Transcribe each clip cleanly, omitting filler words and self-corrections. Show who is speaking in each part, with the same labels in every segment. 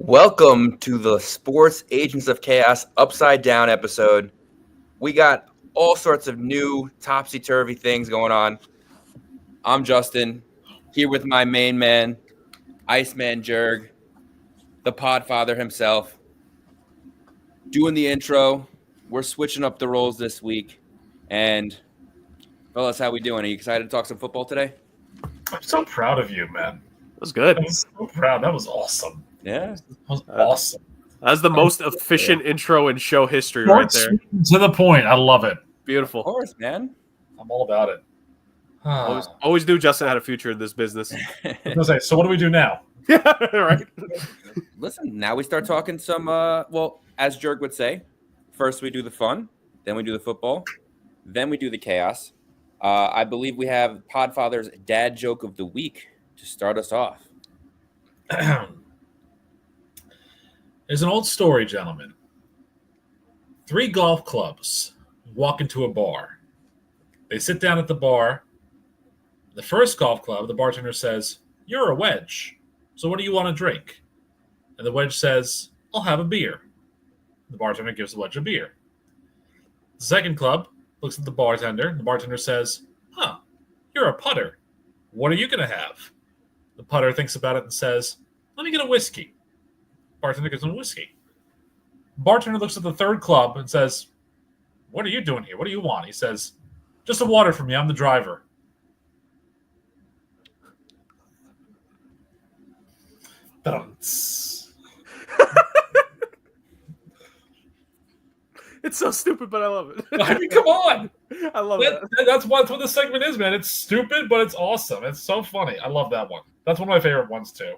Speaker 1: Welcome to the Sports Agents of Chaos Upside Down episode. We got all sorts of new topsy-turvy things going on. I'm Justin, here with my main man, Iceman Jurg, the Podfather himself. Doing the intro. We're switching up the roles this week. And, fellas, how we doing? Are you excited to talk some football today?
Speaker 2: I'm so proud of you, man.
Speaker 3: That was good.
Speaker 2: I'm so proud. That was awesome.
Speaker 1: Yeah.
Speaker 2: That was awesome.
Speaker 3: That's the most efficient intro in show history
Speaker 2: Short,
Speaker 3: right there.
Speaker 2: sweet, and to the point. I love it.
Speaker 3: Beautiful.
Speaker 1: Of course, man.
Speaker 2: I'm all about it.
Speaker 3: Always knew Justin had a future in this business.
Speaker 2: I was gonna say, so what do we do now?
Speaker 3: Yeah, right.
Speaker 1: Listen, now we start talking some, well, as Jurg would say, first we do the fun, then we do the football, then we do the chaos. I believe we have Podfather's dad joke of the week to start us off.
Speaker 2: There's an old story, gentlemen. 3 golf clubs walk into a bar. They sit down at the bar. The first golf club, the bartender says, "You're a wedge. So what do you want to drink?" And the wedge says, "I'll have a beer." The bartender gives the wedge a beer. The second club looks at the bartender. The bartender says, "Huh, you're a putter. What are you going to have?" The putter thinks about it and says, "Let me get a whiskey." Bartender gives him a whiskey. Bartender looks at the third club and says, "What are you doing here? What do you want?" He says, "Just a water for me. I'm the driver."
Speaker 3: It's so stupid, but I love it.
Speaker 2: I mean, come on.
Speaker 3: I love it.
Speaker 2: That's what this segment is, man. It's stupid, but it's awesome. It's so funny. I love that one. That's one of my favorite ones, too.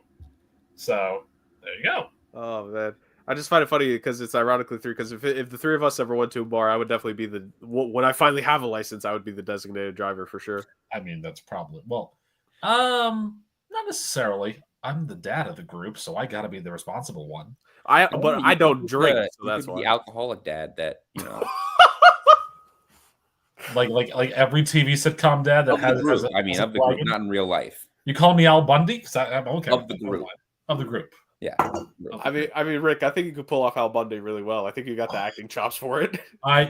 Speaker 2: So, there you go.
Speaker 3: Oh, man. I just find it funny because it's ironically three. Because if the three of us ever went to a bar, I would definitely be when I finally have a license, I would be the designated driver for sure.
Speaker 2: I mean, that's probably, not necessarily. I'm the dad of the group, so I got to be the responsible one.
Speaker 3: But I don't drink, so that's why.
Speaker 1: The alcoholic dad that, you know.
Speaker 2: like every TV sitcom dad that has
Speaker 1: of the group, not in real life.
Speaker 2: You call me Al Bundy? Because I'm okay.
Speaker 1: Of the group.
Speaker 2: Of the group.
Speaker 1: Yeah.
Speaker 3: I mean, Rick, I think you could pull off Al Bundy really well. I think you got the acting chops for it.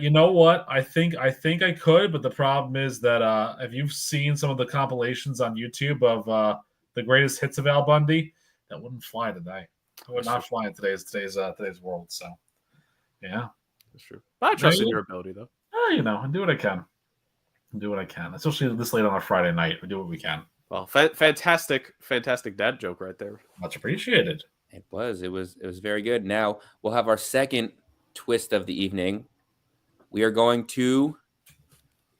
Speaker 2: You know what? I think I could, but the problem is that if you've seen some of the compilations on YouTube of the greatest hits of Al Bundy, that wouldn't fly today. It would not fly in today's world. So, yeah,
Speaker 3: that's true. I trust in your ability, though.
Speaker 2: I do what I can. Especially this late on a Friday night. We do what we can.
Speaker 3: Well, fantastic dad joke right there.
Speaker 2: Much appreciated.
Speaker 1: It was very good. Now we'll have our second twist of the evening. We are going to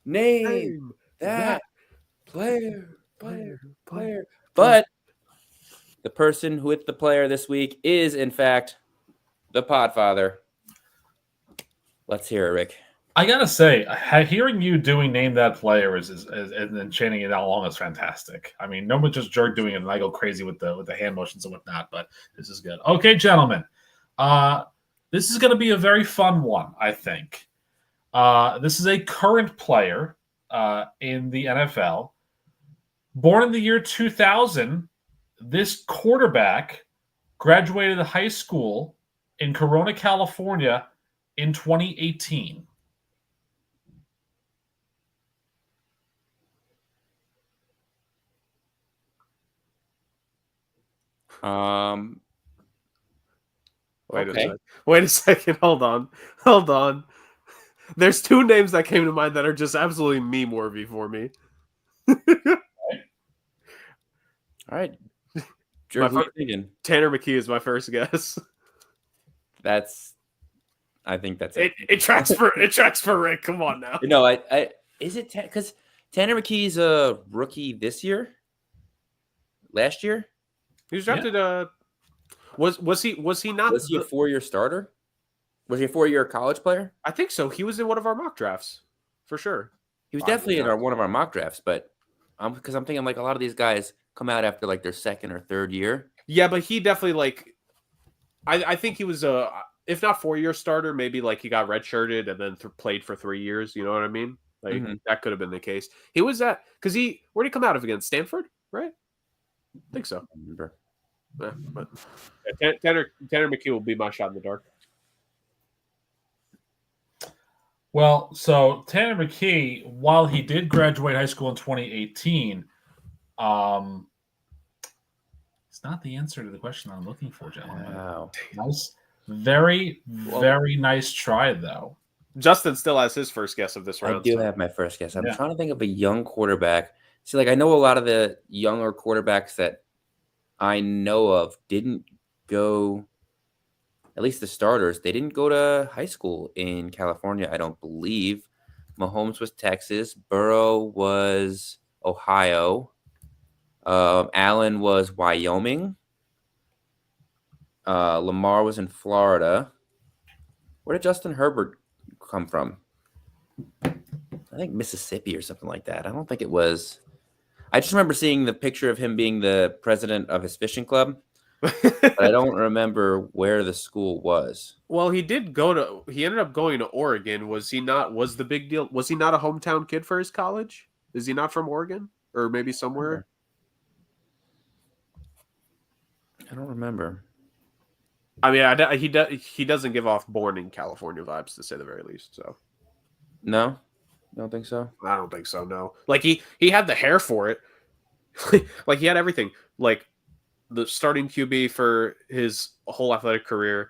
Speaker 1: name that player. But the person with the player this week is, in fact, the Podfather. Let's hear it, Rick.
Speaker 2: I gotta say, hearing you doing name that player is and then chanting it out long is fantastic. I mean, no one just Jerk doing it, and I go crazy with the hand motions and whatnot. But this is good. Okay, gentlemen, this is going to be a very fun one. I think this is a current player in the NFL, born in the year 2000. This quarterback graduated high school in Corona, California, in 2018.
Speaker 3: Wait a second. Hold on. There's 2 names that came to mind that are just absolutely meme-worthy for me.
Speaker 1: All right.
Speaker 3: Tanner McKee is my first guess.
Speaker 1: I think that's it.
Speaker 3: It tracks for Rick. Come on now.
Speaker 1: No, is it because Tanner McKee's a rookie this year? Last year?
Speaker 3: He was drafted. Was he not?
Speaker 1: Was he a 4-year starter? Was he a 4-year college player?
Speaker 3: I think so. He was in one of our mock drafts, for sure.
Speaker 1: He was definitely in one of our mock drafts, but because I'm thinking like a lot of these guys come out after like their 2nd or 3rd year.
Speaker 3: Yeah, but he definitely I think he was if not 4-year starter, maybe like he got redshirted and then played for 3 years. You know what I mean? Like that could have been the case. He was because where did he come out of again? Stanford, right? I think so.
Speaker 1: I remember.
Speaker 3: But Tanner McKee will be my shot in the dark.
Speaker 2: Well, so Tanner McKee, while he did graduate high school in 2018, it's not the answer to the question I'm looking for, gentlemen.
Speaker 1: Wow.
Speaker 2: Nice, very nice try, though.
Speaker 3: Justin still has his first guess of this round.
Speaker 1: I do have my first guess. I'm trying to think of a young quarterback. See, like I know a lot of the younger quarterbacks that I know of didn't go, at least the starters, they didn't go to high school in California, I don't believe. Mahomes was Texas. Burrow was Ohio. Allen was Wyoming. Lamar was in Florida. Where did Justin Herbert come from? I think Mississippi or something like that. I don't think it was. I just remember seeing the picture of him being the president of his fishing club. But I don't remember where the school was.
Speaker 3: Well, he ended up going to Oregon. Was the big deal? Was he not a hometown kid for his college? Is he not from Oregon? Or maybe somewhere?
Speaker 1: I don't remember.
Speaker 3: I mean, he doesn't give off born in California vibes, to say the very least. So,
Speaker 1: no, you don't think so?
Speaker 3: I don't think so. No, like he had the hair for it. Like he had everything. Like the starting QB for his whole athletic career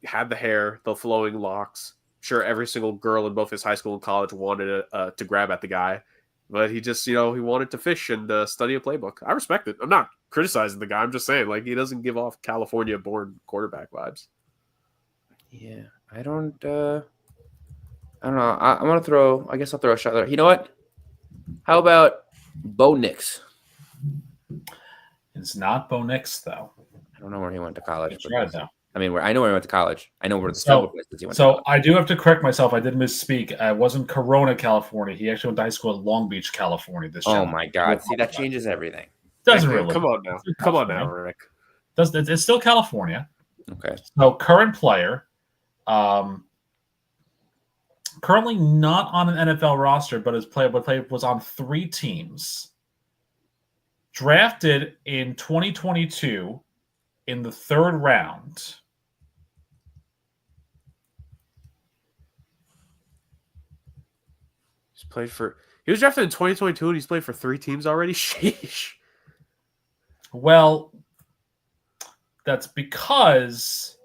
Speaker 3: had the hair, the flowing locks. Sure, every single girl in both his high school and college wanted to grab at the guy, but he just he wanted to fish and study a playbook. I respect it. I'm not criticizing the guy. I'm just saying, like, he doesn't give off California-born quarterback vibes.
Speaker 1: Yeah, I don't know. I'm gonna throw. I guess I'll throw a shot there. You know what? How about Bo Nix?
Speaker 2: It's not Bo Nix, though.
Speaker 1: I don't know where he went to college.
Speaker 2: Though.
Speaker 1: I mean, I know where he went to college. I know where the several places he went.
Speaker 2: So I do have to correct myself. I did misspeak. I wasn't Corona, California. He actually went to high school in Long Beach, California.
Speaker 1: Oh my God! See, that changes everything.
Speaker 2: Doesn't really.
Speaker 3: Come on now, Rick.
Speaker 2: It's still California.
Speaker 1: Okay.
Speaker 2: So current player, currently not on an NFL roster, but was on 3 teams. Drafted in 2022 in the 3rd round.
Speaker 3: He was drafted in 2022 and he's played for 3 teams already. Sheesh.
Speaker 2: Well, that's because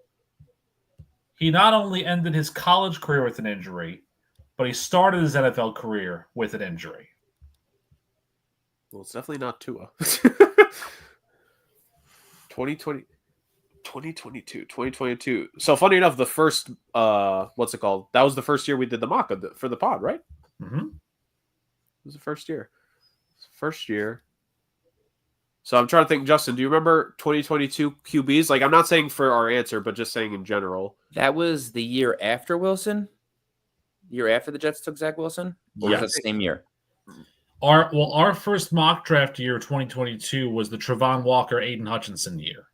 Speaker 2: he not only ended his college career with an injury, but he started his NFL career with an injury.
Speaker 3: Well, it's definitely not Tua. 2022. So funny enough, the first what's it called? That was the first year we did the mock for the pod, right?
Speaker 2: Mm-hmm.
Speaker 3: It was the first year. So I'm trying to think, Justin, do you remember 2022 QBs? Like, I'm not saying for our answer, but just saying in general.
Speaker 1: That was the year after Wilson? Year after the Jets took Zach Wilson? Or was it the same year?
Speaker 2: Our first mock draft year, 2022, was the Trevon Walker, Aiden Hutchinson year.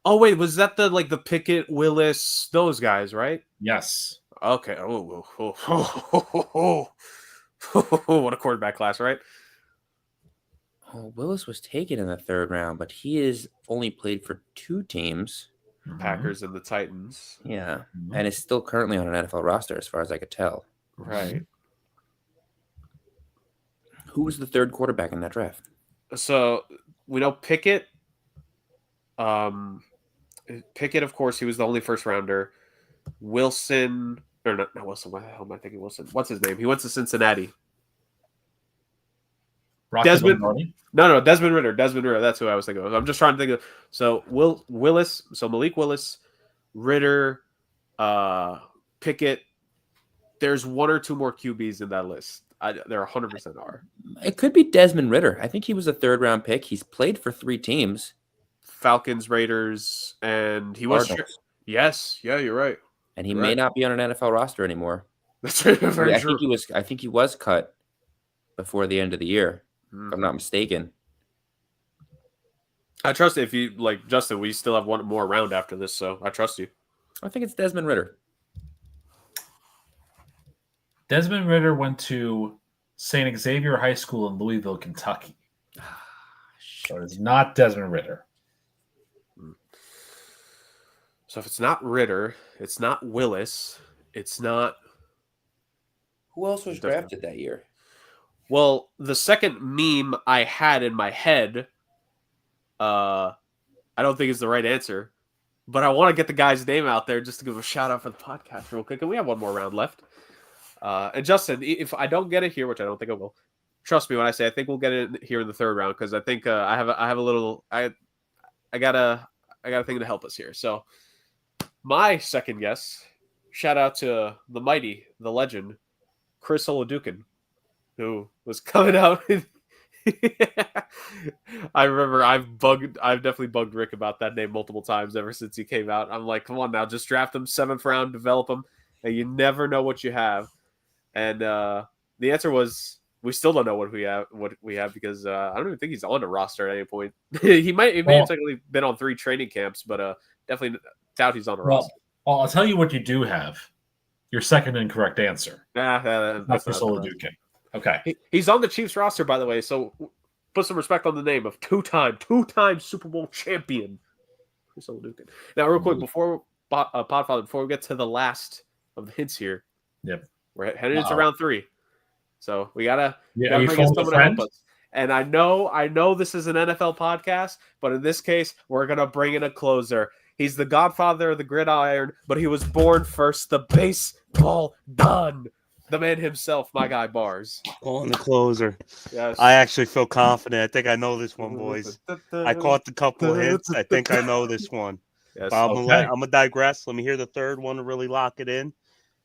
Speaker 3: Oh, wait, was that the Pickett, Willis, those guys, right?
Speaker 2: Yes.
Speaker 3: Okay. What a quarterback class, right?
Speaker 1: Oh, Willis was taken in the 3rd round, but he is only played for 2 teams.
Speaker 3: Packers and the Titans.
Speaker 1: Yeah. And is still currently on an NFL roster, as far as I could tell.
Speaker 3: Right.
Speaker 1: Who was the 3rd quarterback in that draft?
Speaker 3: So we know Pickett. Pickett, of course, he was the only first rounder. Wilson, or not Wilson. What the hell am I thinking? Wilson. What's his name? He went to Cincinnati. Desmond Ritter. That's who I was thinking of. I'm just trying to think of. So Willis. So Malik Willis, Ritter, Pickett. There's 1 or 2 more QBs in that list. There 100% are.
Speaker 1: It could be Desmond Ritter. I think he was a 3rd round pick. He's played for 3 teams.
Speaker 3: Falcons, Raiders, and he was. Yes, yeah, you're right.
Speaker 1: And he may not be on an NFL roster anymore.
Speaker 3: That's very true.
Speaker 1: I think he was cut before the end of the year, if I'm not mistaken.
Speaker 3: I trust if you Justin. We still have 1 more round after this, so I trust you.
Speaker 1: I think it's Desmond Ritter.
Speaker 2: Desmond Ritter went to St. Xavier High School in Louisville, Kentucky. So it's not Desmond Ritter.
Speaker 3: So if it's not Ritter, it's not Willis, it's not.
Speaker 1: Who else was drafted that year?
Speaker 3: Well, the second meme I had in my head, I don't think is the right answer, but I want to get the guy's name out there just to give him a shout out for the podcast real quick. And we have one more round left. And Justin, if I don't get it here, which I don't think I will, trust me when I say I think we'll get it here in the third round because I think I have a little I got a thing to help us here. So my second guess, shout out to the mighty, the legend, Chris Oladukin, who was coming out. I remember I've definitely bugged Rick about that name multiple times ever since he came out. I'm like, come on now, just draft him 7th round, develop him, and you never know what you have. And the answer was we still don't know what we have because I don't even think he's on the roster at any point. he may have technically been on 3 training camps, but definitely doubt he's on the roster.
Speaker 2: Well, I'll tell you what you do have. Your second incorrect answer.
Speaker 3: That's
Speaker 2: Chris Oladukin. Okay.
Speaker 3: He's on the Chiefs roster, by the way, so put some respect on the name of two-time Super Bowl champion, Chris Oladukin. Now, real quick, before we get to the last of the hints here, we're headed into round 3, so we gotta bring in someone to help us. And I know this is an NFL podcast, but in this case, we're gonna bring in a closer. He's the godfather of the gridiron, but he was born first. The baseball done. The man himself, my guy Bars.
Speaker 4: Calling the closer.
Speaker 3: Yes.
Speaker 4: I actually feel confident. I think I know this one, boys. I caught the couple of hints. I think I know this one.
Speaker 3: Yes.
Speaker 4: I'm gonna digress. Let me hear the third one to really lock it in.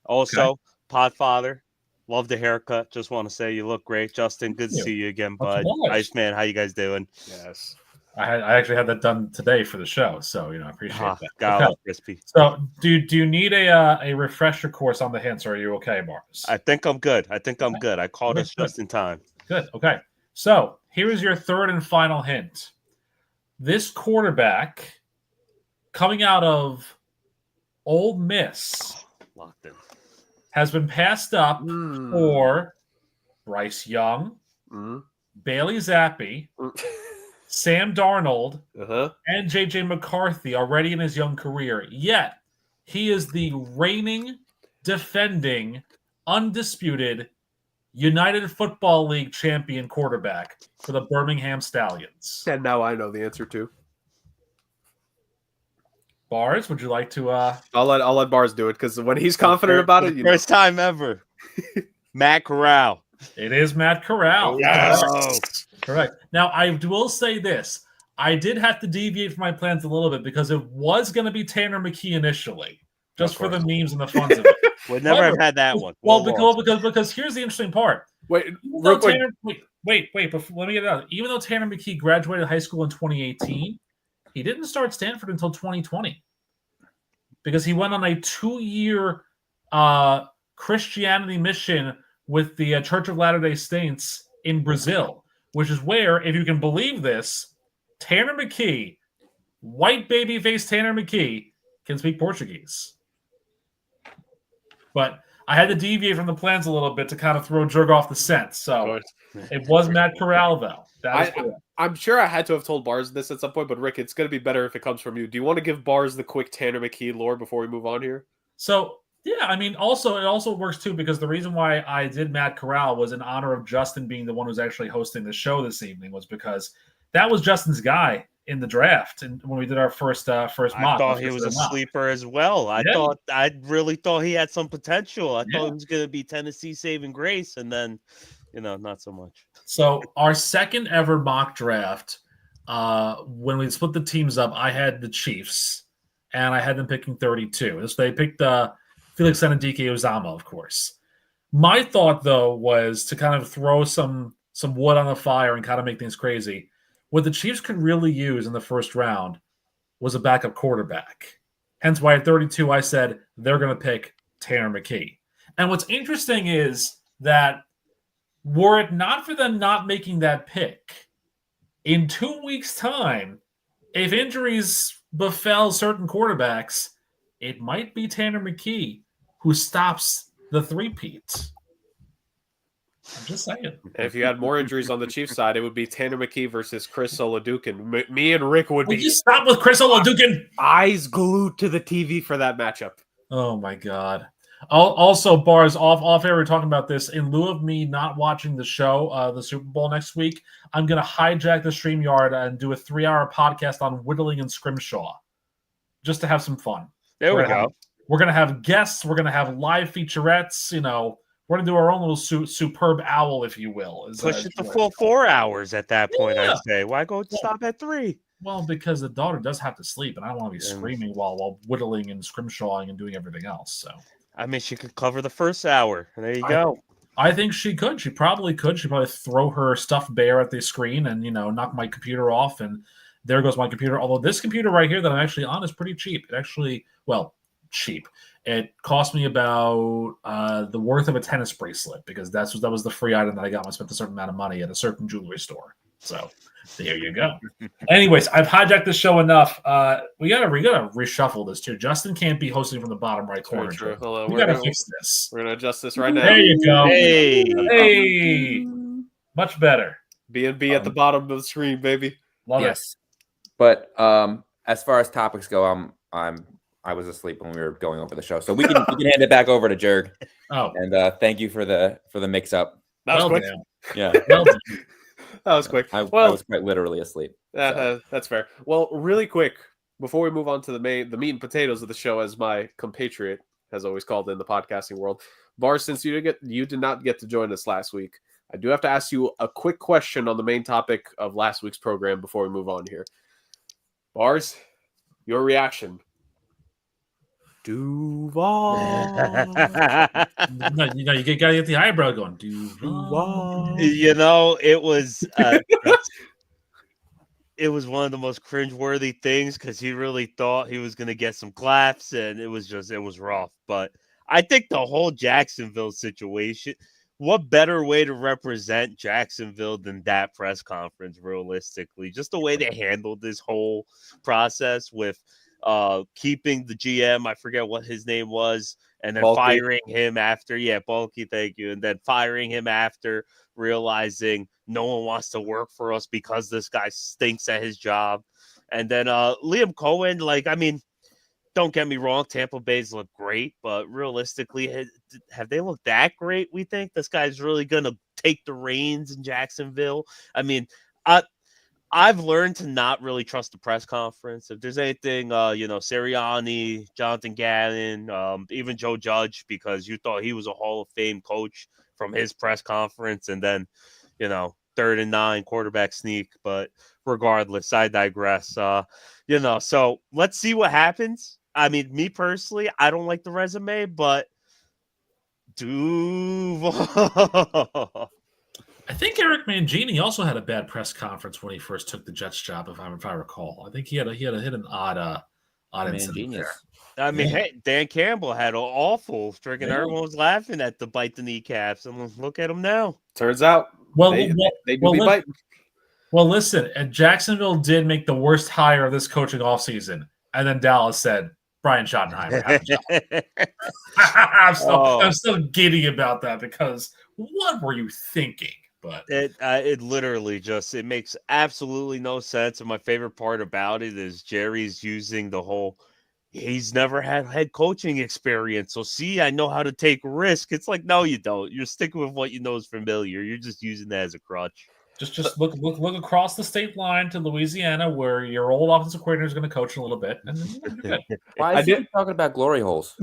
Speaker 4: Also, Podfather, love the haircut. Just want to say you look great, Justin. Good to see you again, bud. Iceman, how you guys doing?
Speaker 3: Yes.
Speaker 2: I actually had that done today for the show, so I appreciate that.
Speaker 4: God, crispy.
Speaker 2: So, do you need a refresher course on the hints, or are you okay, Mars?
Speaker 4: I think I'm good. I called us just in time.
Speaker 2: Good. Okay. So here's your third and final hint. This quarterback coming out of Ole Miss
Speaker 4: Locked in.
Speaker 2: has been passed up for Bryce Young, Bailey Zappi, Sam Darnold, and J.J. McCarthy already in his young career. Yet, he is the reigning, defending, undisputed United Football League champion quarterback for the Birmingham Stallions.
Speaker 3: And now I know the answer too.
Speaker 2: Bars, would you like to?
Speaker 3: I'll let Bars do it because when he's confident about it,
Speaker 4: first time ever. Matt Corral.
Speaker 2: It is Matt Corral.
Speaker 4: Yes.
Speaker 2: Correct. Now, I will say this. I did have to deviate from my plans a little bit because it was going to be Tanner McKee initially, just for the memes and the fun of it.
Speaker 4: We'd never have had that one.
Speaker 2: Well, because here's the interesting part.
Speaker 3: Wait,
Speaker 2: let me get it out. Even though Tanner McKee graduated high school in 2018, he didn't start Stanford until 2020 because he went on a 2-year Christianity mission with the Church of Latter-day Saints in Brazil, which is where, if you can believe this, Tanner McKee, white baby-faced Tanner McKee, can speak Portuguese. But I had to deviate from the plans a little bit to kind of throw Jurg off the scent. So it was Matt Corral, though.
Speaker 3: I'm sure I had to have told Bars this at some point, but Rick, it's going to be better if it comes from you. Do you want to give Bars the quick Tanner McKee lore before we move on here?
Speaker 2: So, yeah, it also works, too, because the reason why I did Matt Corral was in honor of Justin being the one who's actually hosting the show this evening, was because that was Justin's guy in the draft, and when we did our first mock.
Speaker 4: I thought he was a sleeper as well. I really thought he had some potential. I thought he was going to be Tennessee saving grace, and then, not so much.
Speaker 2: So our second ever mock draft, when we split the teams up, I had the Chiefs, and I had them picking 32. So they picked Felix Anudike-Uzomah, of course. My thought, though, was to kind of throw some wood on the fire and kind of make things crazy. What the Chiefs could really use in the first round was a backup quarterback. Hence why at 32, I said they're going to pick Tanner McKee. And what's interesting is that were it not for them not making that pick, in 2 weeks' time, if injuries befell certain quarterbacks, it might be Tanner McKee who stops the three-peat. I'm just saying.
Speaker 3: And if you had more injuries on the Chiefs side, it would be Tanner McKee versus Chris Oladukin. Me and Rick would
Speaker 2: Will
Speaker 3: be
Speaker 2: you stop with Chris Oladukin?
Speaker 3: eyes glued to the TV for that matchup.
Speaker 2: Oh my God. Also, Bars, off air, we're talking about this. In lieu of me not watching the show, the Super Bowl next week, I'm going to hijack the StreamYard and do a 3-hour podcast on whittling and scrimshaw just to have some fun.
Speaker 4: There we go.
Speaker 2: We're going to have guests. We're going to have live featurettes. You know, we're going to do our own little superb owl, if you will.
Speaker 4: Push it to full 4 hours at that point, I'd say. Why go stop at 3?
Speaker 2: Well, because the daughter does have to sleep, and I don't want to be screaming while whittling and scrimshawing and doing everything else. So,
Speaker 4: I mean, she could cover the first hour. There you go.
Speaker 2: I think she could. She probably could. She'd probably throw her stuffed bear at the screen and, knock my computer off, and there goes my computer. Although this computer right here that I'm actually on is pretty cheap. It actually, cheap. It cost me about the worth of a tennis bracelet because that was the free item that I got when I spent a certain amount of money at a certain jewelry store. So there you go. Anyways, I've hijacked the show enough. We gotta reshuffle this too. Justin can't be hosting from the bottom right corner. We gotta fix this.
Speaker 3: We're gonna adjust this right now.
Speaker 2: There you go.
Speaker 4: Hey,
Speaker 2: much better.
Speaker 3: B&B at the bottom of the screen, baby.
Speaker 2: Love it.
Speaker 1: But as far as topics go, I was asleep when we were going over the show, so we can hand it back over to Jerg.
Speaker 2: Oh,
Speaker 1: and thank you for the mix up.
Speaker 3: That was quick.
Speaker 1: Yeah,
Speaker 3: that was quick.
Speaker 1: I was quite literally asleep.
Speaker 3: That's fair. Well, really quick before we move on to the meat and potatoes of the show, as my compatriot has always called it in the podcasting world, Bars, since you did not get to join us last week, I do have to ask you a quick question on the main topic of last week's program before we move on here. Bars, your reaction. Duval.
Speaker 2: No, you gotta get the eyebrow going. Duval.
Speaker 4: It was one of the most cringeworthy things because he really thought he was gonna get some claps, and it was rough. But I think the whole Jacksonville situation. What better way to represent Jacksonville than that press conference? Realistically, just the way they handled this whole process with. Keeping the GM, I forget what his name was, and then firing him after. Yeah, Bulky, thank you. And then firing him after realizing no one wants to work for us because this guy stinks at his job. And then Liam Cohen, don't get me wrong, Tampa Bay's look great, but realistically, have they looked that great? We think this guy's really going to take the reins in Jacksonville. I've learned to not really trust the press conference. If there's anything, Sirianni, Jonathan Gannon, even Joe Judge, because you thought he was a Hall of Fame coach from his press conference, and then, 3rd and 9 quarterback sneak. But regardless, I digress. So let's see what happens. I mean, me personally, I don't like the resume, but Duval.
Speaker 2: I think Eric Mangini also had a bad press conference when he first took the Jets job, if I recall. I think he had hit an odd incident there.
Speaker 4: Hey, Dan Campbell had an awful freaking. Yeah. Everyone was laughing at the bite the kneecaps, and look at him now.
Speaker 3: Turns out, they do be biting.
Speaker 2: Well, listen, and Jacksonville did make the worst hire of this coaching offseason, and then Dallas said Brian Schottenheimer. I'm still giddy about that because what were you thinking? But
Speaker 4: it literally it makes absolutely no sense. And my favorite part about it is Jerry's using the whole, he's never had head coaching experience. So see, I know how to take risk. It's like, no, you don't. You're sticking with what you know is familiar. You're just using that as a crutch.
Speaker 2: Just look across the state line to Louisiana, where your old offensive coordinator is going to coach a little bit. And then
Speaker 1: why is he talking about glory holes?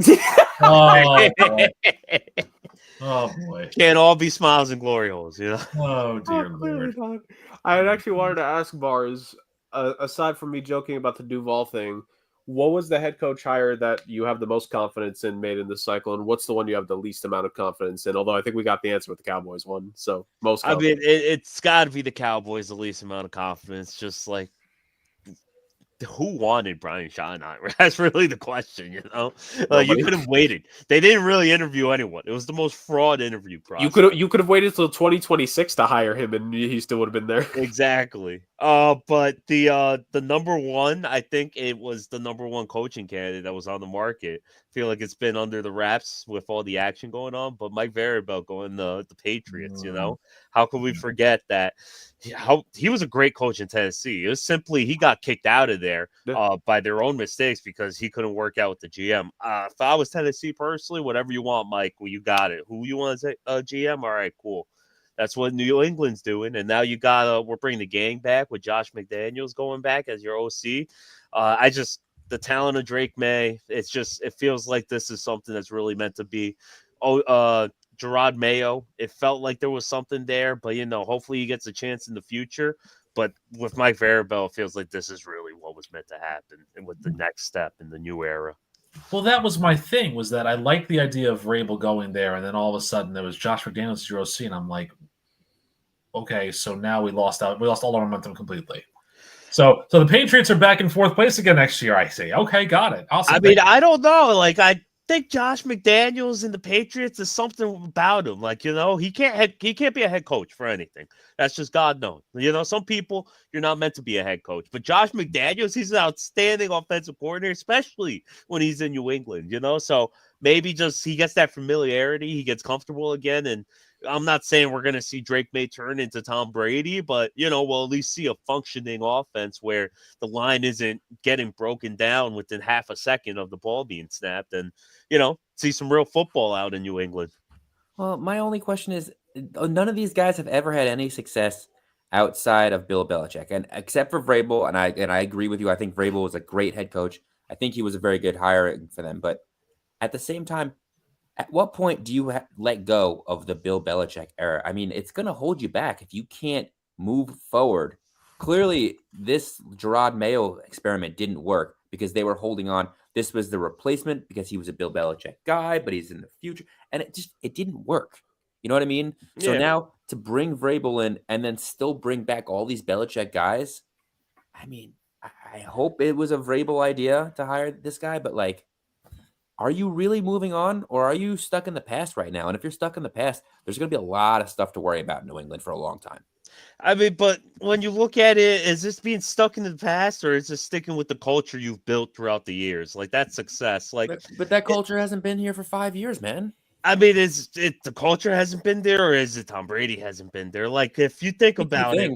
Speaker 2: Oh boy!
Speaker 4: Can't all be smiles and glory holes,
Speaker 2: Oh dear Lord!
Speaker 3: I had actually wanted to ask Bars, aside from me joking about the Duval thing, what was the head coach hire that you have the most confidence in made in this cycle, and what's the one you have the least amount of confidence in? Although I think we got the answer with the Cowboys one, so most. Confidence.
Speaker 4: It's got to be the Cowboys, the least amount of confidence. Just like, who wanted Brian Schottenheimer? That's really the question, you could have waited. They didn't really interview anyone. It was the most fraud interview process.
Speaker 3: You could have waited till 2026 to hire him, and he still would have been there.
Speaker 4: Exactly. But the number one, I think it was the number one coaching candidate that was on the market. Feel like it's been under the wraps with all the action going on. But Mike Vrabel going the Patriots, how could we forget that? How he was a great coach in Tennessee. It was simply he got kicked out of there by their own mistakes because he couldn't work out with the GM. If I was Tennessee personally, whatever you want, Mike, well, you got it. Who you want as a GM? All right, cool. That's what New England's doing, and now you got we're bringing the gang back with Josh McDaniels going back as your OC. The talent of Drake May, it feels like this is something that's really meant to be. Gerard Mayo, it felt like there was something there, but hopefully he gets a chance in the future. But with Mike Vrabel, it feels like this is really what was meant to happen, and with the next step in the new era.
Speaker 2: Well, that was my thing, was that I liked the idea of Vrabel going there, and then all of a sudden there was Josh McDaniels as your OC, and I'm like, okay, so now we lost all our momentum completely. So the Patriots are back in fourth place again next year, I say. Okay, got it. Awesome.
Speaker 4: I don't know. Like, I think Josh McDaniels and the Patriots is something about him. Like, he can't be a head coach for anything. That's just God knows. Some people, you're not meant to be a head coach. But Josh McDaniels, he's an outstanding offensive coordinator, especially when he's in New England, So maybe just he gets that familiarity, he gets comfortable again, and I'm not saying we're going to see Drake May turn into Tom Brady, but, we'll at least see a functioning offense where the line isn't getting broken down within half a second of the ball being snapped and, see some real football out in New England.
Speaker 1: Well, my only question is, none of these guys have ever had any success outside of Bill Belichick, and except for Vrabel, and I agree with you. I think Vrabel was a great head coach. I think he was a very good hire for them. But at the same time, at what point do you let go of the Bill Belichick era? I mean, it's going to hold you back if you can't move forward. Clearly, this Gerard Mayo experiment didn't work because they were holding on. This was the replacement because he was a Bill Belichick guy, but he's in the future. And it didn't work. You know what I mean? Yeah. So now to bring Vrabel in and then still bring back all these Belichick guys, I mean, I hope it was a Vrabel idea to hire this guy, but like, are you really moving on, or are you stuck in the past right now? And if you're stuck in the past, there's going to be a lot of stuff to worry about in New England for a long time.
Speaker 4: I mean, but when you look at it, is this being stuck in the past, or is this sticking with the culture you've built throughout the years? Like, that's success. Like,
Speaker 1: but that culture hasn't been here for 5 years, man.
Speaker 4: I mean, is it the culture hasn't been there, or is it Tom Brady hasn't been there? Like, if you think about it.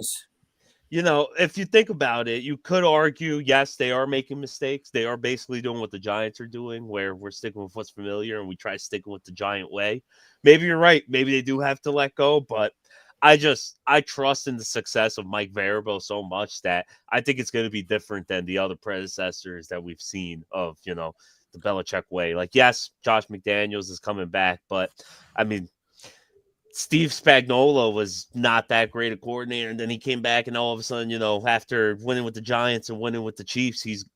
Speaker 4: If you think about it, you could argue, yes, they are making mistakes. They are basically doing what the Giants are doing, where we're sticking with what's familiar and we try sticking with the Giant way. Maybe you're right. Maybe they do have to let go, but I trust in the success of Mike Vrabel so much that I think it's going to be different than the other predecessors that we've seen of, the Belichick way. Like, yes, Josh McDaniels is coming back, but I mean, Steve Spagnuolo was not that great a coordinator, and then he came back, and all of a sudden, after winning with the Giants and winning with the Chiefs, he's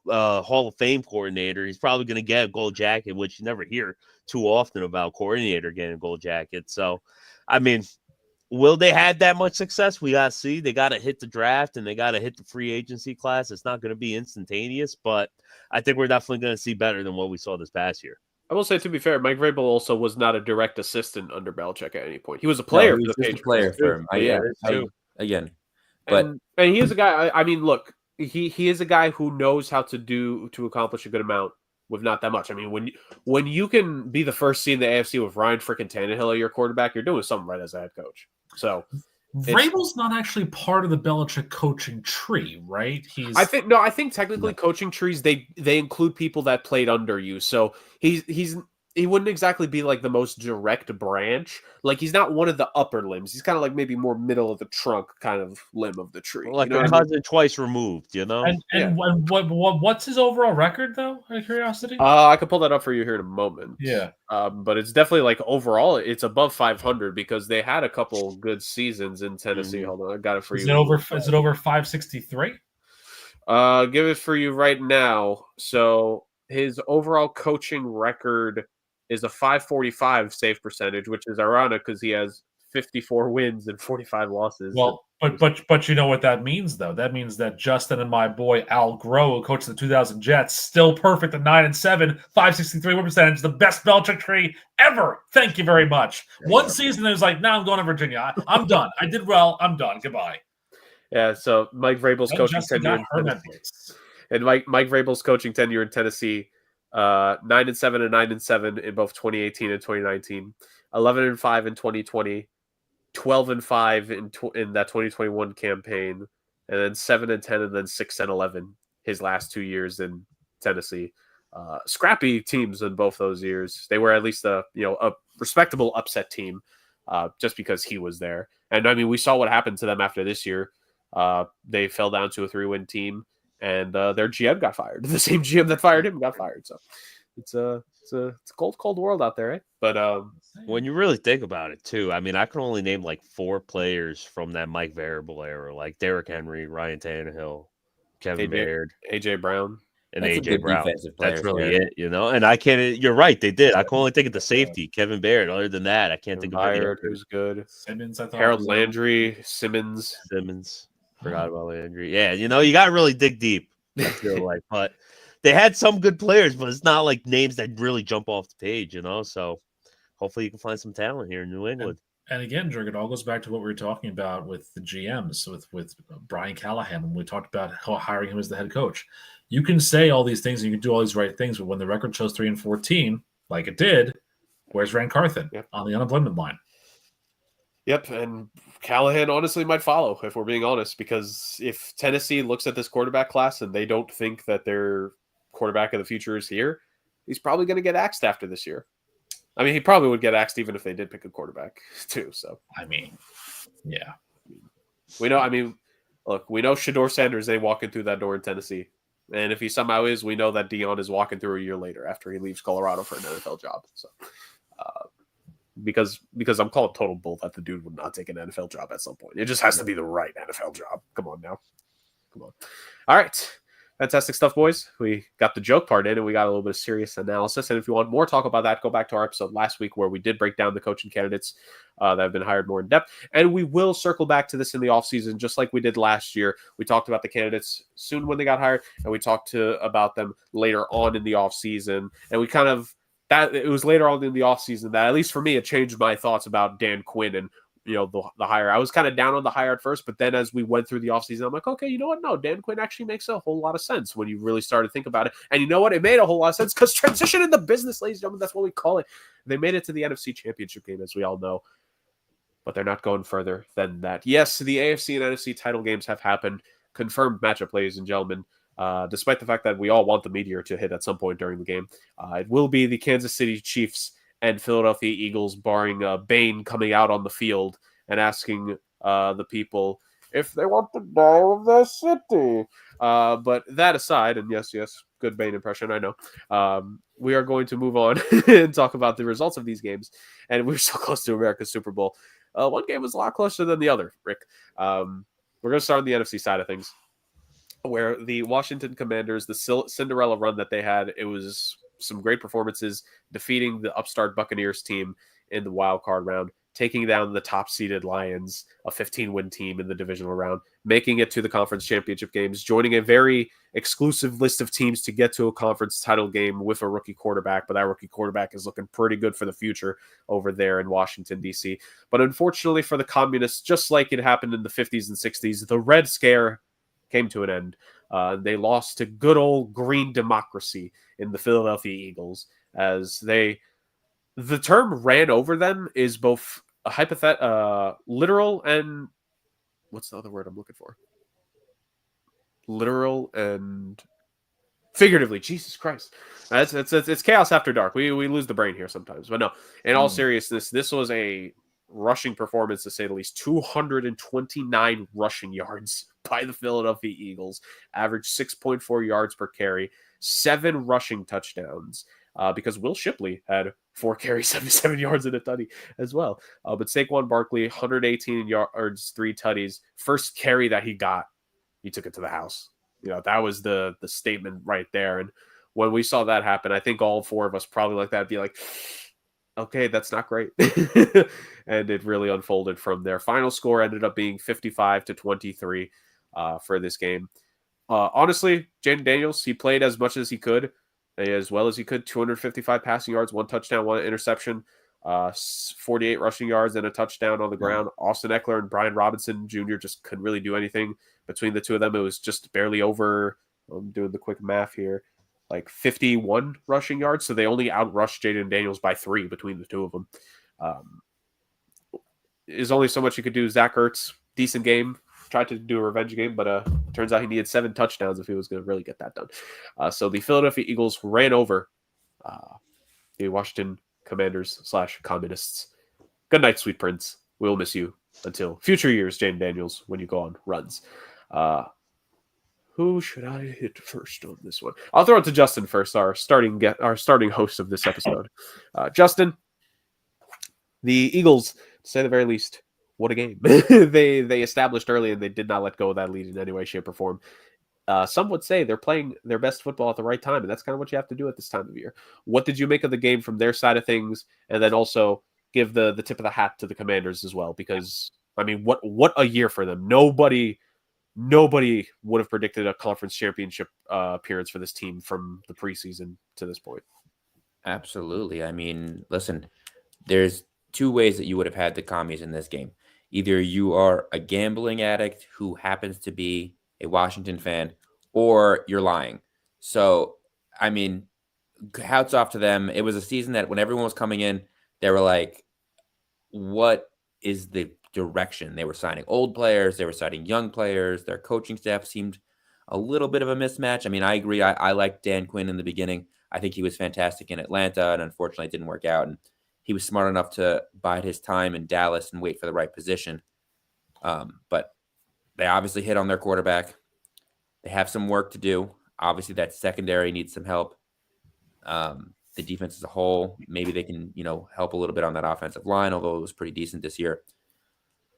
Speaker 4: Hall of Fame coordinator. He's probably going to get a gold jacket, which you never hear too often about coordinator getting a gold jacket. So, I mean, will they have that much success? We got to see. They got to hit the draft, and they got to hit the free agency class. It's not going to be instantaneous, but I think we're definitely going to see better than what we saw this past year.
Speaker 3: I will say, to be fair, Mike Vrabel also was not a direct assistant under Belichick at any point. He was a player for the Patriots.
Speaker 1: Player for him. Again. But
Speaker 3: and he is a guy. I mean, look, he is a guy who knows how to accomplish a good amount with not that much. I mean, when you can be the first seed in the AFC with Ryan freaking Tannehill at your quarterback, you're doing something right as a head coach. So
Speaker 2: Vrabel's not actually part of the Belichick coaching tree, right?
Speaker 3: I think technically coaching trees they include people that played under you. So he wouldn't exactly be like the most direct branch. Like, he's not one of the upper limbs. He's kind of like maybe more middle of the trunk kind of limb of the tree.
Speaker 4: Like a cousin twice removed,
Speaker 2: And what's his overall record, though, out of curiosity?
Speaker 3: I could pull that up for you here in a moment.
Speaker 2: Yeah.
Speaker 3: But it's definitely like overall, it's above 500 because they had a couple good seasons in Tennessee.
Speaker 4: Mm-hmm.
Speaker 3: Hold on, I got it for you.
Speaker 2: Is it over 563?
Speaker 3: Give it for you right now. So his overall coaching record is a 545 save percentage, which is ironic because he has 54 wins and 45 losses.
Speaker 2: Well, but you know what that means, though. That means that Justin and my boy Al Groh, who coached the 2000 Jets, still perfect at 9-7, 563 win percentage, the best Belichick tree ever. Thank you very much. One season, it was like, now I'm going to Virginia. I'm done. I did well. I'm done. Goodbye.
Speaker 3: Yeah, so Mike Vrabel's coaching
Speaker 2: Justin
Speaker 3: tenure
Speaker 2: got
Speaker 3: in
Speaker 2: her
Speaker 3: Tennessee.
Speaker 2: Netflix.
Speaker 3: And Mike Vrabel's coaching tenure in Tennessee, 9-7 and 9-7 in both 2018 and 2019, 11-5 in 2020, 12-5 in that 2021 campaign, and then 7-10 and then 6-11 his last 2 years in Tennessee. Scrappy teams in both those years. They were at least a respectable upset team, just because he was there. And I mean, we saw what happened to them after this year. They fell down to a 3-win team, and their GM got fired. The same GM that fired him got fired. So it's a cold world out there, eh? But
Speaker 4: when you really think about it, too, I mean, I can only name like 4 players from that Mike Variable era, like Derrick Henry, Ryan Tannehill, Kevin Baird,
Speaker 3: AJ Brown,
Speaker 4: and
Speaker 5: That's a
Speaker 4: AJ
Speaker 5: good
Speaker 4: Brown.
Speaker 5: defensive player
Speaker 4: That's really
Speaker 5: there.
Speaker 4: it, And I can't. You're right, they did. I can only think of the safety, Kevin Baird. Other than that, I can't think of any
Speaker 3: Byard,
Speaker 4: other.
Speaker 3: who's good.
Speaker 2: Simmons, I thought.
Speaker 3: Harold Landry, Simmons.
Speaker 4: Forgot about Landry. Yeah, you got to really dig deep. I feel like, but they had some good players, but it's not like names that really jump off the page, So hopefully you can find some talent here in New England.
Speaker 2: And again, Drake, it all goes back to what we were talking about with the GMs, with Brian Callahan, when we talked about hiring him as the head coach. You can say all these things and you can do all these right things, but when the record shows 3-14, like it did, where's Rand Carthen on the unemployment line?
Speaker 3: Yep, and Callahan honestly might follow, if we're being honest, because if Tennessee looks at this quarterback class and they don't think that their quarterback of the future is here, he's probably going to get axed after this year. I mean, he probably would get axed even if they did pick a quarterback, too. So,
Speaker 2: I mean, yeah.
Speaker 3: We know Shador Sanders ain't walking through that door in Tennessee. And if he somehow is, we know that Dion is walking through a year later after he leaves Colorado for an NFL job. So, because I'm called total bull that the dude would not take an NFL job at some point. It just has to be the right NFL job. Come on now. Come on. All right. Fantastic stuff, boys. We got the joke part in, and we got a little bit of serious analysis. And if you want more talk about that, go back to our episode last week where we did break down the coaching candidates that have been hired more in depth. And we will circle back to this in the offseason, just like we did last year. We talked about the candidates soon when they got hired, and we talked about them later on in the offseason. And we it was later on in the offseason that, at least for me, it changed my thoughts about Dan Quinn and the hire. I was kind of down on the hire at first, but then as we went through the offseason, I'm like, okay, you know what? No, Dan Quinn actually makes a whole lot of sense when you really start to think about it. And you know what? It made a whole lot of sense because transition in the business, ladies and gentlemen, that's what we call it. They made it to the NFC Championship game, as we all know, but they're not going further than that. Yes, the AFC and NFC title games have happened. Confirmed matchup, ladies and gentlemen. Despite the fact that we all want the meteor to hit at some point during the game, it will be the Kansas City Chiefs and Philadelphia Eagles, barring Bane coming out on the field and asking the people if they want the ball of the city. But that aside, and yes, good Bane impression, I know. We are going to move on and talk about the results of these games. And we're so close to America's Super Bowl. One game was a lot closer than the other, Rick. We're going to start on the NFC side of things, where the Washington Commanders, the Cinderella run that they had, it was some great performances, defeating the upstart Buccaneers team in the wild card round, taking down the top-seeded Lions, a 15-win team in the divisional round, making it to the conference championship games, joining a very exclusive list of teams to get to a conference title game with a rookie quarterback, but that rookie quarterback is looking pretty good for the future over there in Washington, D.C. But unfortunately for the communists, just like it happened in the 50s and 60s, the Red Scare came to an end. They lost to good old green democracy in the Philadelphia Eagles, as the term ran over them is both a literal and what's the other word I'm looking for? Literal and figuratively. Jesus Christ. It's chaos after dark. We lose the brain here sometimes. But no, in all seriousness, this was a rushing performance, to say the least. 229 rushing yards by the Philadelphia Eagles, average 6.4 yards per carry, 7 rushing touchdowns, because Will Shipley had 4 carries, 77 yards and a tutty as well. But Saquon Barkley, 118 yards, 3 tutties. First carry that he got, he took it to the house. That was the statement right there. And when we saw that happen, I think all 4 of us probably like that, be like, okay, that's not great. And it really unfolded from there. Final score ended up being 55-23 for this game. Honestly, Jaden Daniels, he played as much as he could, as well as he could. 255 passing yards, 1 touchdown, 1 interception. 48 rushing yards and a touchdown on the ground. Austin Eckler and Brian Robinson Jr. just couldn't really do anything between the two of them. It was just barely over, I'm doing the quick math here, like 51 rushing yards. So they only outrushed Jaden Daniels by 3 between the two of them. There's only so much you could do. Zach Ertz, decent game. Tried to do a revenge game, but turns out he needed 7 touchdowns if he was going to really get that done. So the Philadelphia Eagles ran over the Washington Commanders / Communists. Good night, sweet prince. We'll miss you until future years, Jaden Daniels, when you go on runs. Who should I hit first on this one? I'll throw it to Justin first, our starting host of this episode. Justin, the Eagles, to say the very least, what a game. They established early and they did not let go of that lead in any way, shape, or form. Some would say they're playing their best football at the right time, and that's kind of what you have to do at this time of year. What did you make of the game from their side of things? And then also give the tip of the hat to the Commanders as well, because, I mean, what a year for them. Nobody would have predicted a conference championship appearance for this team from the preseason to this point.
Speaker 1: Absolutely. I mean, listen, there's 2 ways that you would have had the commies in this game. Either you are a gambling addict who happens to be a Washington fan, or you're lying. So, I mean, hats off to them. It was a season that when everyone was coming in, they were like, what is the direction? They were signing old players. They were signing young players. Their coaching staff seemed a little bit of a mismatch. I mean, I agree. I liked Dan Quinn in the beginning. I think he was fantastic in Atlanta, and unfortunately it didn't work out. And he was smart enough to bide his time in Dallas and wait for the right position. But they obviously hit on their quarterback. They have some work to do. Obviously, that secondary needs some help. The defense as a whole, maybe they can, help a little bit on that offensive line, although it was pretty decent this year.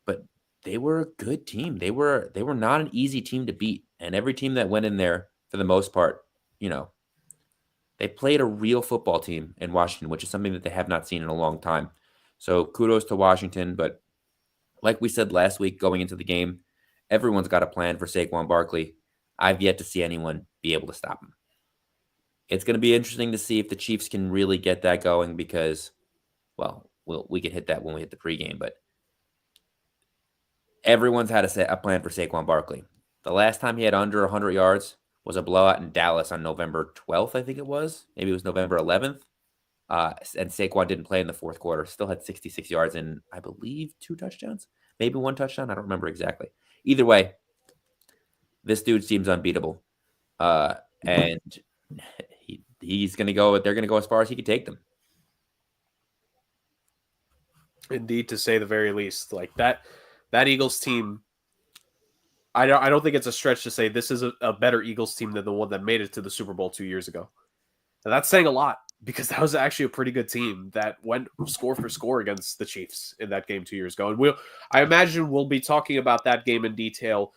Speaker 1: But they were a good team. They were not an easy team to beat. And every team that went in there, for the most part, they played a real football team in Washington, which is something that they have not seen in a long time. So kudos to Washington. But like we said last week going into the game, everyone's got a plan for Saquon Barkley. I've yet to see anyone be able to stop him. It's going to be interesting to see if the Chiefs can really get that going because, well, we can hit that when we hit the pregame, but everyone's had a plan for Saquon Barkley. The last time he had under 100 yards was a blowout in Dallas on November 12th, I think it was. Maybe it was November 11th. And Saquon didn't play in the fourth quarter. Still had 66 yards and, I believe, 2 touchdowns. Maybe 1 touchdown. I don't remember exactly. Either way, this dude seems unbeatable. And he's going to go. They're going to go as far as he can take them.
Speaker 3: Indeed, to say the very least. Like that Eagles team, I don't think it's a stretch to say this is a better Eagles team than the one that made it to the Super Bowl 2 years ago. And that's saying a lot because that was actually a pretty good team that went score for score against the Chiefs in that game 2 years ago. And I imagine we'll be talking about that game in detail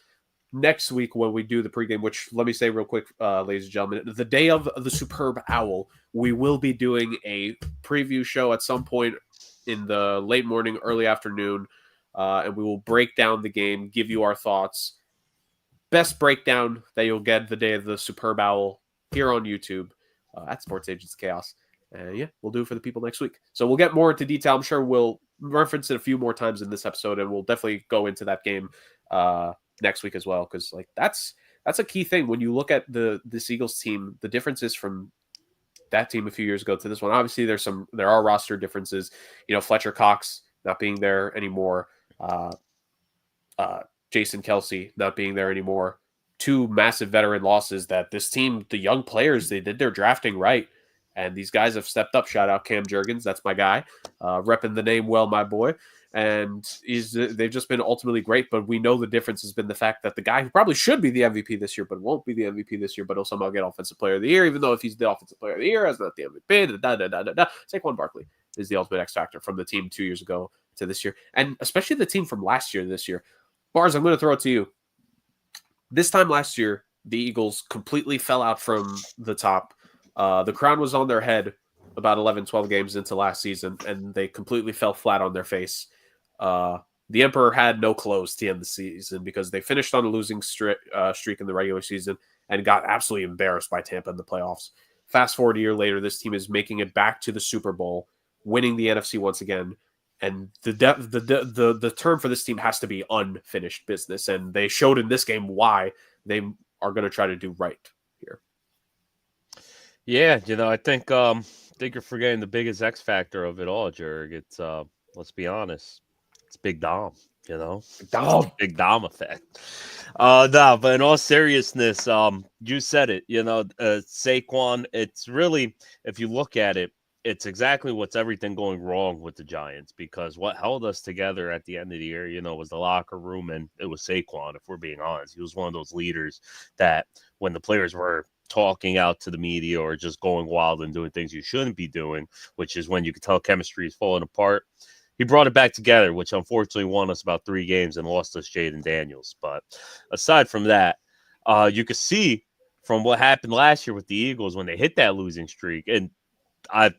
Speaker 3: next week when we do the pregame, which let me say real quick, ladies and gentlemen, the day of the Superb Owl, we will be doing a preview show at some point in the late morning, early afternoon, and we will break down the game, give you our thoughts. Best breakdown that you'll get the day of the Superb Owl here on YouTube at Sports Agents Chaos. Yeah, we'll do it for the people next week. So we'll get more into detail. I'm sure we'll reference it a few more times in this episode, and we'll definitely go into that game next week as well, because like that's a key thing when you look at this Eagles team. The differences from that team a few years ago to this one, obviously there are roster differences. Fletcher Cox not being there anymore, Jason Kelsey not being there anymore. 2 massive veteran losses that this team, the young players, they did their drafting right, and these guys have stepped up. Shout out Cam Jurgens, that's my guy, repping the name well, my boy. And they've just been ultimately great, but we know the difference has been the fact that the guy who probably should be the MVP this year, but won't be the MVP this year, but he'll somehow get Offensive Player of the Year, even though if he's the Offensive Player of the Year, as not the MVP, Saquon Barkley is the ultimate X factor from the team 2 years ago to this year, and especially the team from last year to this year. Bars, I'm going to throw it to you. This time last year, the Eagles completely fell out from the top. The crown was on their head about 11, 12 games into last season, and they completely fell flat on their face. The Emperor had no clothes to end the season because they finished on a losing streak in the regular season and got absolutely embarrassed by Tampa in the playoffs. Fast forward a year later, this team is making it back to the Super Bowl. winning the NFC once again. And the term for this team has to be unfinished business. And they showed in this game why they are going to try to do right here.
Speaker 4: Yeah, I think you're forgetting the biggest X factor of it all, Jurg. It's let's be honest, it's Big Dom. Big Dom effect. No, but in all seriousness, you said it. Saquon. It's really, if you look at it, it's exactly what's everything going wrong with the Giants, because what held us together at the end of the year, was the locker room, and it was Saquon. If we're being honest, he was one of those leaders that when the players were talking out to the media or just going wild and doing things you shouldn't be doing, which is when you could tell chemistry is falling apart, he brought it back together, which unfortunately won us about 3 games and lost us Jaden Daniels. But aside from that, you could see from what happened last year with the Eagles when they hit that losing streak, and I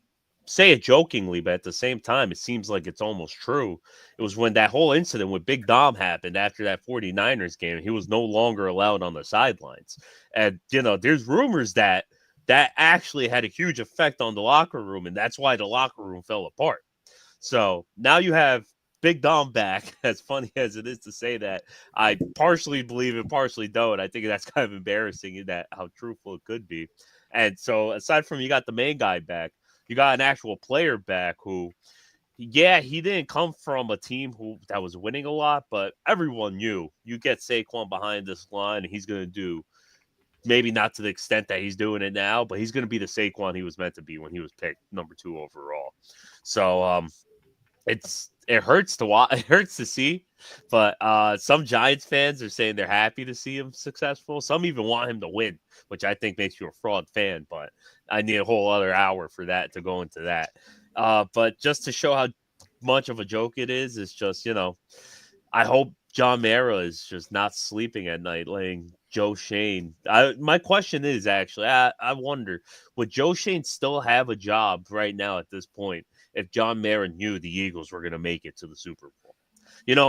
Speaker 4: say it jokingly, but at the same time, it seems like it's almost true. It was when that whole incident with Big Dom happened after that 49ers game. He was no longer allowed on the sidelines. And, there's rumors that actually had a huge effect on the locker room, and that's why the locker room fell apart. So now you have Big Dom back, as funny as it is to say that. I partially believe it, partially don't. I think that's kind of embarrassing in that how truthful it could be. And so aside from you got the main guy back, you got an actual player back who, yeah, he didn't come from a team that was winning a lot, but everyone knew you get Saquon behind this line, and he's going to do, maybe not to the extent that he's doing it now, but he's going to be the Saquon he was meant to be when he was picked number 2 overall. So it hurts to watch, it hurts to see, but some Giants fans are saying they're happy to see him successful. Some even want him to win, which I think makes you a fraud fan, but I need a whole other hour for that to go into that. But just to show how much of a joke it is, it's just, I hope John Mara is just not sleeping at night, laying Joe Shane. My question is actually, I wonder, would Joe Shane still have a job right now at this point if John Mara knew the Eagles were going to make it to the Super Bowl?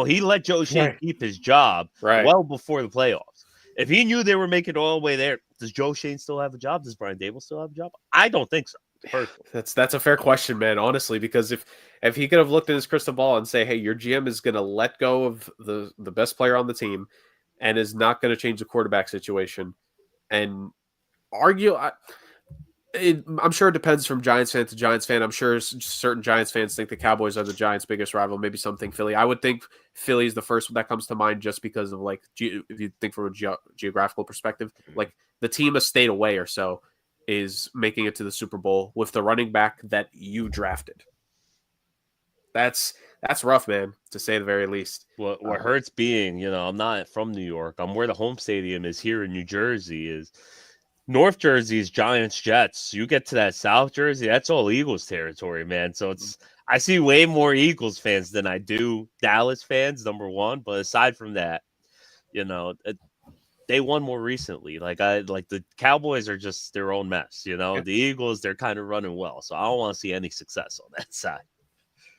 Speaker 4: He let Joe Shane keep his job well before the playoffs. If he knew they were making it all the way there, does Joe Shane still have a job? Does Brian Dable still have a job? I don't think so. Personally.
Speaker 3: That's a fair question, man, honestly, because if he could have looked in his crystal ball and say, hey, your GM is going to let go of the best player on the team and is not going to change the quarterback situation, and argue, I'm sure it depends from Giants fan to Giants fan. I'm sure certain Giants fans think the Cowboys are the Giants' biggest rival. Maybe some think Philly. I would think Philly is the first one that comes to mind just because of, like, if you think from a geographical perspective, like the team a state away or so is making it to the Super Bowl with the running back that you drafted. That's rough, man, to say the very least.
Speaker 4: What hurts being, I'm not from New York. I'm where the home stadium is here in New Jersey. Is North Jersey is Giants, Jets. You get to that South Jersey, that's all Eagles territory, man. So I see way more Eagles fans than I do Dallas fans, number one. But aside from that, they won more recently. Like the Cowboys are just their own mess. The Eagles, they're kind of running well. So I don't want to see any success on that side.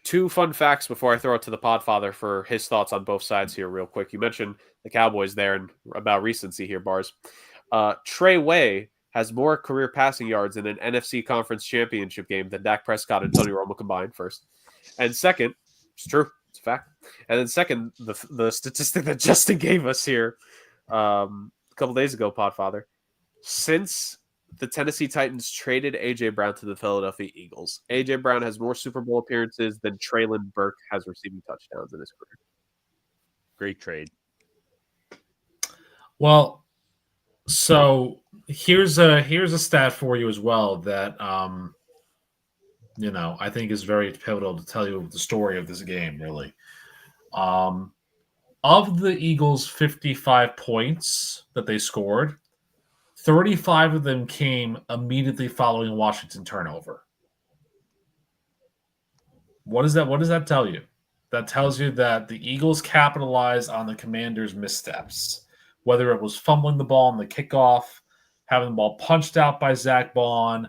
Speaker 3: 2 fun facts before I throw it to the Podfather for his thoughts on both sides here real quick. You mentioned the Cowboys there and about recency here, Bars. Trey Way has more career passing yards in an NFC Conference Championship game than Dak Prescott and Tony Romo combined, first. And second, it's true, it's a fact. And then second, the statistic that Justin gave us here a couple days ago, Podfather, since the Tennessee Titans traded A.J. Brown to the Philadelphia Eagles, A.J. Brown has more Super Bowl appearances than Treylon Burke has receiving touchdowns in his career.
Speaker 4: Great trade.
Speaker 2: Well, so here's a stat for you as well that I think is very pivotal to tell you the story of this game, really. Of the Eagles' 55 points that they scored, 35 of them came immediately following a Washington turnover. What does that tell you? That tells you that the Eagles capitalized on the Commanders' missteps, whether it was fumbling the ball on the kickoff, having the ball punched out by Zach Bond,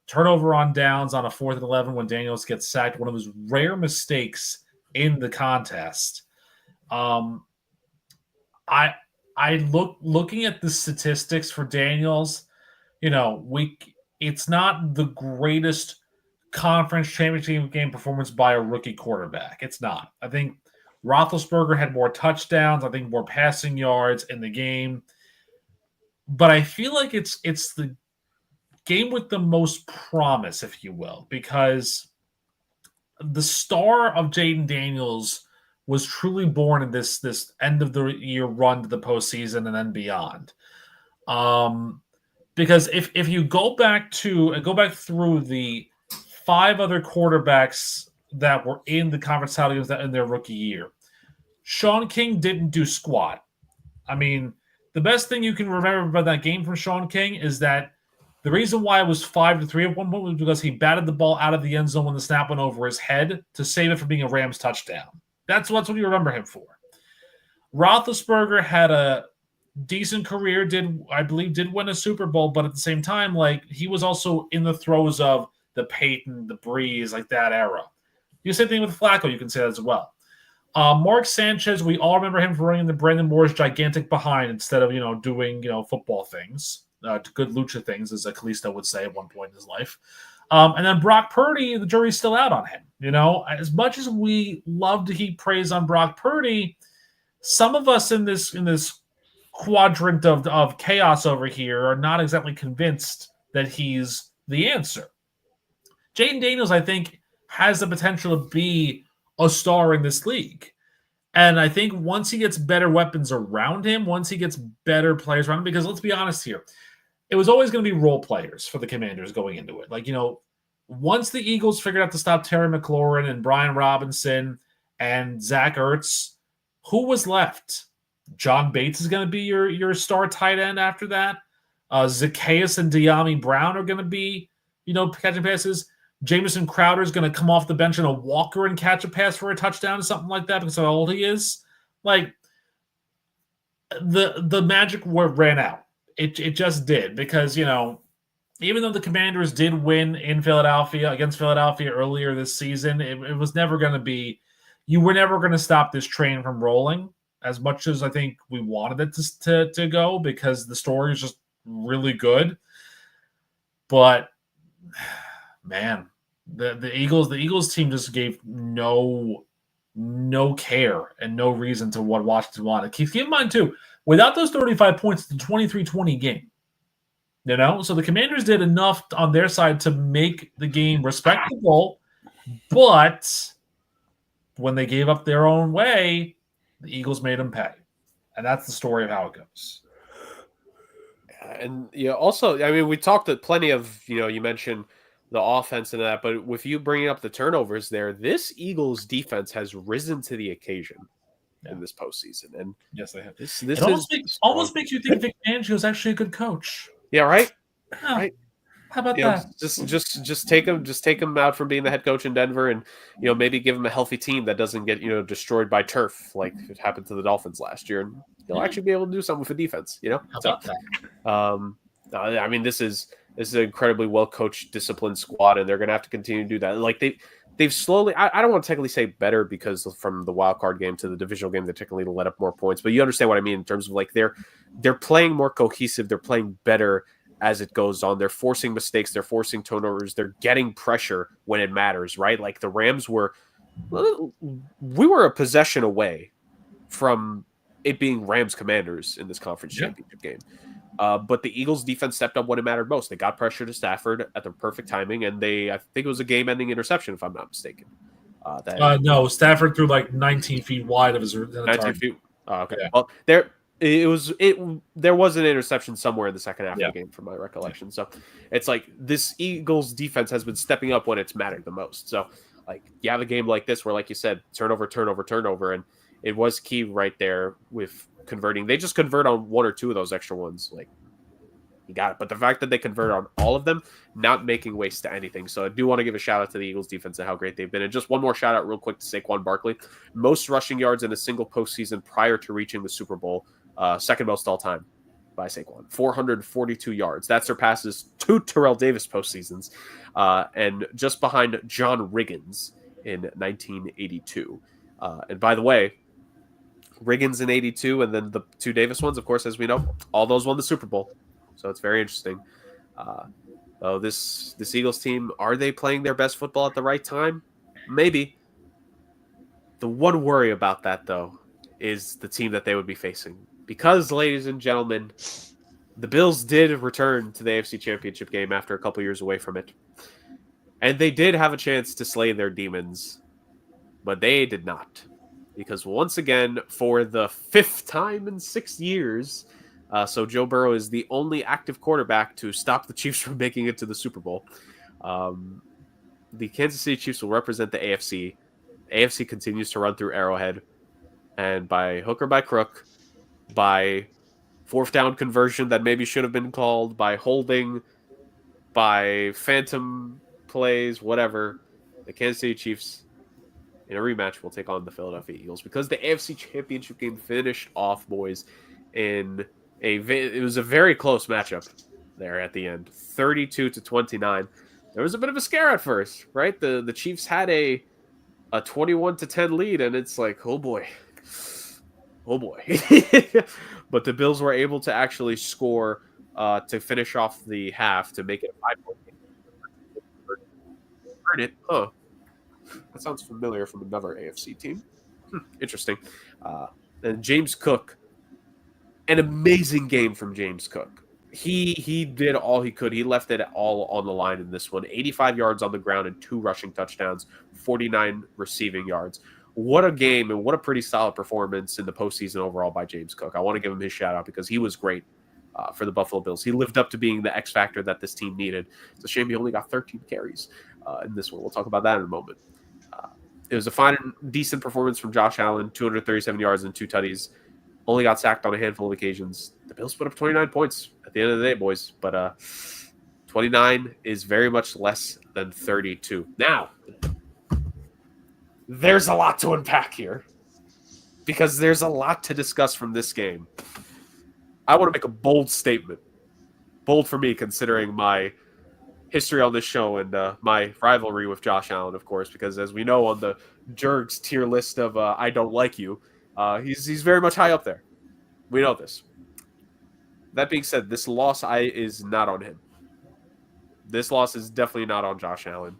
Speaker 2: turnover on downs on a 4th and 11 when Daniels gets sacked, one of his rare mistakes in the contest. Looking at the statistics for Daniels, it's not the greatest conference championship game performance by a rookie quarterback. It's not. I think Roethlisberger had more touchdowns. I think more passing yards in the game. But I feel like it's the game with the most promise, if you will, because the star of Jaden Daniels was truly born in this end of the year run to the postseason and then beyond. Because if you go back through the 5 other quarterbacks that were in the conference title games in their rookie year, Sean King didn't do squat. I mean, the best thing you can remember about that game from Sean King is that the reason why it was 5-3 at one point was because he batted the ball out of the end zone when the snap went over his head to save it from being a Rams touchdown. That's what you remember him for. Roethlisberger had a decent career, did win a Super Bowl, but at the same time, like, he was also in the throes of the Peyton, the Breeze, like that era. The same thing with Flacco, you can say that as well. Mark Sanchez, we all remember him for running the Brandon Moore's gigantic behind instead of, doing, football things, good lucha things, as a Kalisto would say at one point in his life. And then Brock Purdy, the jury's still out on him. As much as we love to heap praise on Brock Purdy, some of us in this quadrant of chaos over here are not exactly convinced that he's the answer. Jaden Daniels, I think, has the potential to be a star in this league. And I think once he gets better weapons around him, once he gets better players around him, because let's be honest here, it was always going to be role players for the Commanders going into it. Like, once the Eagles figured out to stop Terry McLaurin and Brian Robinson and Zach Ertz, who was left? John Bates is going to be your star tight end after that. Zacchaeus and De'Ami Brown are going to be, catching passes. Jamison Crowder is going to come off the bench in a walker and catch a pass for a touchdown or something like that because of how old he is. Like, the magic word ran out. It just did because, even though the Commanders did win against Philadelphia earlier this season, it was never going to be – you were never going to stop this train from rolling as much as I think we wanted it to go because the story is just really good. But, man – The Eagles team just gave no care and no reason to what Washington wanted. Keep in mind, too, without those 35 points, it's a 23-20 game. So the Commanders did enough on their side to make the game respectable, but when they gave up their own way, the Eagles made them pay. And that's the story of how it goes.
Speaker 3: And also, I mean, we talked plenty of, you mentioned the offense and that, but with you bringing up the turnovers there, this Eagles defense has risen to the occasion in this postseason. And
Speaker 2: yes, they have.
Speaker 3: This
Speaker 2: almost makes you think Vic Fangio is actually a good coach.
Speaker 3: Yeah, right.
Speaker 2: Oh,
Speaker 3: right.
Speaker 2: How about that?
Speaker 3: Just take him out from being the head coach in Denver, and maybe give him a healthy team that doesn't get destroyed by turf like it happened to the Dolphins last year, and he'll actually be able to do something with the defense.
Speaker 2: How about that?
Speaker 3: I mean, this is an incredibly well coached, disciplined squad, and they're going to have to continue to do that. Like they've slowly. I don't want to technically say better because from the wild card game to the divisional game, they technically let up more points, but you understand what I mean in terms of like they're playing more cohesive, they're playing better as it goes on. They're forcing mistakes, they're forcing turnovers, they're getting pressure when it matters, right? Like the Rams we were a possession away from it being Rams Commanders in this conference championship game. But the Eagles defense stepped up when it mattered most. They got pressure to Stafford at the perfect timing, and I think it was a game-ending interception, if I'm not mistaken.
Speaker 2: No, Stafford threw like 19 feet wide of his
Speaker 3: 19 feet. Oh, okay.
Speaker 2: Yeah.
Speaker 3: Well, there was an interception somewhere in the second half of the game, from my recollection. So it's like this Eagles defense has been stepping up when it's mattered the most. So like you have a game like this where, like you said, turnover, and it was key right there with converting. They just convert on one or two of those extra ones. Like you got it. But the fact that they convert on all of them, not making waste to anything. So I do want to give a shout out to the Eagles defense and how great they've been. And just one more shout out real quick to Saquon Barkley. Most rushing yards in a single postseason prior to reaching the Super Bowl. Second most all time by Saquon. 442 yards. That surpasses 2 Terrell Davis postseasons. And just behind John Riggins in 1982. And by the way, Riggins in 82 and then the 2 Davis ones, of course, as we know, all those won the Super Bowl. So it's very interesting. This Eagles team, are they playing their best football at the right time? Maybe. The one worry about that, though, is the team that they would be facing. Because, ladies and gentlemen, the Bills did return to the AFC Championship game after a couple years away from it. And they did have a chance to slay their demons, but they did not. Because once again, for the 5th time in 6 years, so Joe Burrow is the only active quarterback to stop the Chiefs from making it to the Super Bowl. The Kansas City Chiefs will represent the AFC. AFC continues to run through Arrowhead. And by hook or by crook, by 4th down conversion that maybe should have been called, by holding, by phantom plays, whatever, the Kansas City Chiefs in a rematch will take on the Philadelphia Eagles because the AFC Championship game finished off, boys, in it was a very close matchup there at the end, 32-29. There was a bit of a scare at first, right? The Chiefs had a 21-10 lead, and it's like, oh boy. But the Bills were able to actually score to finish off the half to make it a 5-point game. Heard it? Huh. That sounds familiar from another AFC team. Interesting. And James Cook, an amazing game from James Cook. He did all he could. He left it all on the line in this one. 85 yards on the ground and 2 rushing touchdowns, 49 receiving yards. What a game and what a pretty solid performance in the postseason overall by James Cook. I want to give him his shout out because he was great for the Buffalo Bills. He lived up to being the X factor that this team needed. It's a shame he only got 13 carries in this one. We'll talk about that in a moment. It was a fine and decent performance from Josh Allen, 237 yards and 2 tutties. Only got sacked on a handful of occasions. The Bills put up 29 points at the end of the day, boys. But 29 is very much less than 32. Now, there's a lot to unpack here because there's a lot to discuss from this game. I want to make a bold statement. Bold for me, considering my history on this show and my rivalry with Josh Allen, of course, because as we know on the Jerg's tier list of I don't like you, he's very much high up there. We know this. That being said, this loss is not on him. This loss is definitely not on Josh Allen.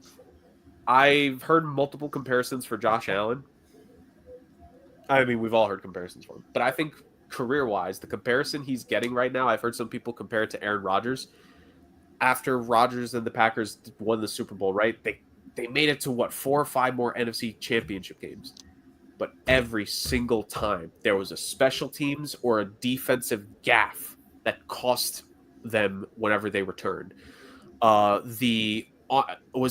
Speaker 3: I've heard multiple comparisons for Josh Allen. I mean, we've all heard comparisons for him. But I think career-wise, the comparison he's getting right now, I've heard some people compare it to Aaron Rodgers. After Rodgers and the Packers won the Super Bowl, right? They made it to, 4 or 5 more NFC championship games. But every single time, there was a special teams or a defensive gaffe that cost them whenever they returned. Was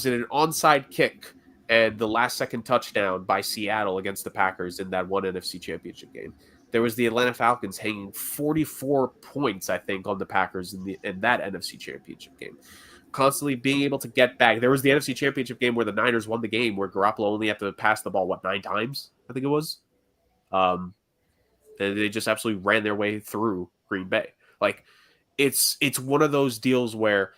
Speaker 3: it an onside kick and the last-second touchdown by Seattle against the Packers in that one NFC championship game? There was the Atlanta Falcons hanging 44 points, I think, on the Packers in that NFC championship game. Constantly being able to get back. There was the NFC championship game where the Niners won the game, where Garoppolo only had to pass the ball, 9 times? I think it was. They just absolutely ran their way through Green Bay. Like, it's one of those deals where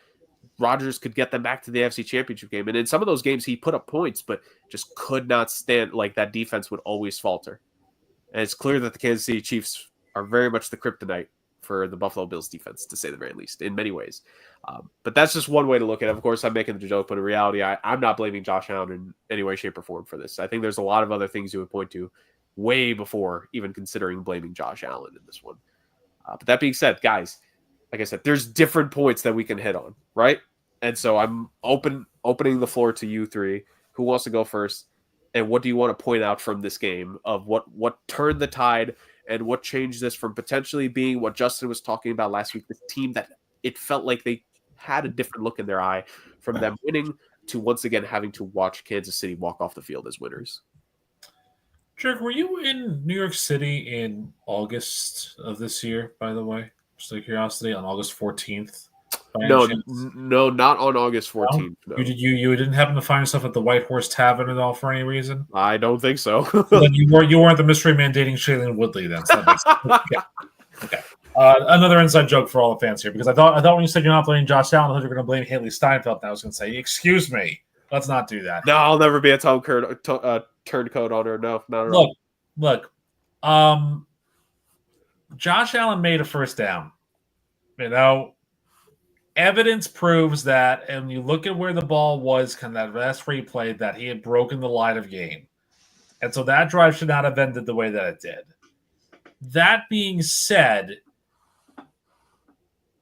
Speaker 3: Rodgers could get them back to the AFC Championship game. And in some of those games, he put up points, but just could not stand. Like, that defense would always falter. And it's clear that the Kansas City Chiefs are very much the kryptonite for the Buffalo Bills defense, to say the very least, in many ways. But that's just one way to look at it. Of course, I'm making the joke, but in reality, I'm not blaming Josh Allen in any way, shape, or form for this. I think there's a lot of other things you would point to way before even considering blaming Josh Allen in this one. But that being said, guys, like I said, there's different points that we can hit on, right? And so I'm opening the floor to you three. Who wants to go first? And what do you want to point out from this game of what turned the tide and what changed this from potentially being what Justin was talking about last week, the team that it felt like they had a different look in their eye from them winning to once again having to watch Kansas City walk off the field as winners?
Speaker 2: Jerk, were you in New York City in August of this year, by the way? Just out of curiosity, on August 14th?
Speaker 3: No, not on August 14th. No?
Speaker 2: You didn't happen to find yourself at the White Horse Tavern at all for any reason?
Speaker 3: I don't think so.
Speaker 2: Then you weren't the mystery man dating Shailene Woodley then. So that makes sense. Okay. Another inside joke for all the fans here, because I thought when you said you're not blaming Josh Allen, I thought you were going to blame Haley Steinfeld, and I was going to say, excuse me, let's not do that.
Speaker 3: No, I'll never be a turncoat on her. No, not at all.
Speaker 2: Look. Josh Allen made a first down. You know, evidence proves that, and you look at where the ball was, kind of that last replay, that he had broken the line of game. And so that drive should not have ended the way that it did. That being said,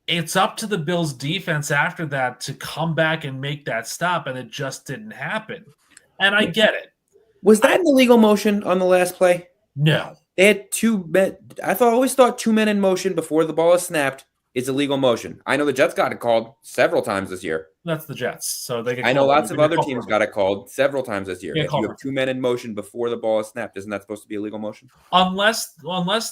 Speaker 2: it's up to the Bills' defense after that to come back and make that stop, and it just didn't happen. And I get it.
Speaker 1: Was that an illegal motion on the last play?
Speaker 2: No.
Speaker 1: They had two men. Always thought 2 men in motion before the ball is snapped is illegal motion. I know the Jets got it called several times this year.
Speaker 2: That's the Jets. So they get
Speaker 1: I know
Speaker 2: called.
Speaker 1: lots of other teams got it called several times this year.
Speaker 2: Yeah,
Speaker 1: If you have 2 men in motion before the ball is snapped, isn't that supposed to be illegal motion?
Speaker 2: Unless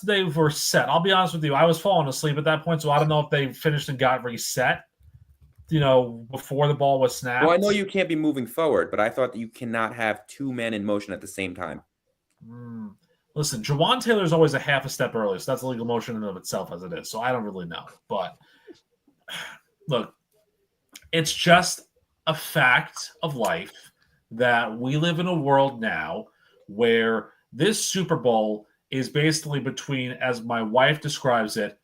Speaker 2: they were set. I'll be honest with you. I was falling asleep at that point, so I don't know if they finished and got reset, before the ball was snapped.
Speaker 1: Well, I know you can't be moving forward, but I thought that you cannot have 2 men in motion at the same time.
Speaker 2: Listen, Jawan Taylor's always a half a step early, so that's illegal motion in and of itself as it is. So I don't really know. But look, it's just a fact of life that we live in a world now where this Super Bowl is basically between, as my wife describes it,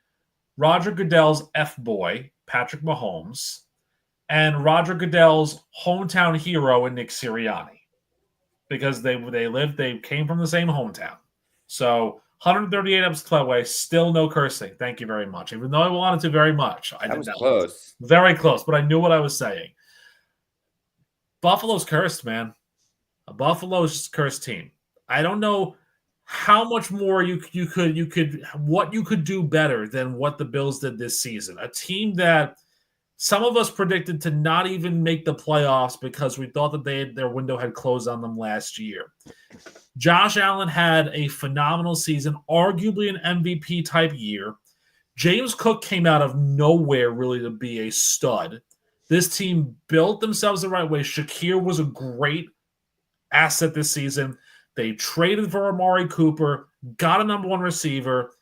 Speaker 2: Roger Goodell's F-boy, Patrick Mahomes, and Roger Goodell's hometown hero in Nick Sirianni. Because they came from the same hometown. So 138 episodes to play away, still no cursing. Thank you very much. Even though I wanted to very much.
Speaker 1: That was close.
Speaker 2: Very close, but I knew what I was saying. Buffalo's cursed, man. A Buffalo's cursed team. I don't know how much more you could do better than what the Bills did this season. A team that some of us predicted to not even make the playoffs because we thought that their window had closed on them last year. Josh Allen had a phenomenal season, arguably an MVP type year. James Cook came out of nowhere really to be a stud. This team built themselves the right way. Shakir was a great asset this season. They traded for Amari Cooper, got a number 1 receiver.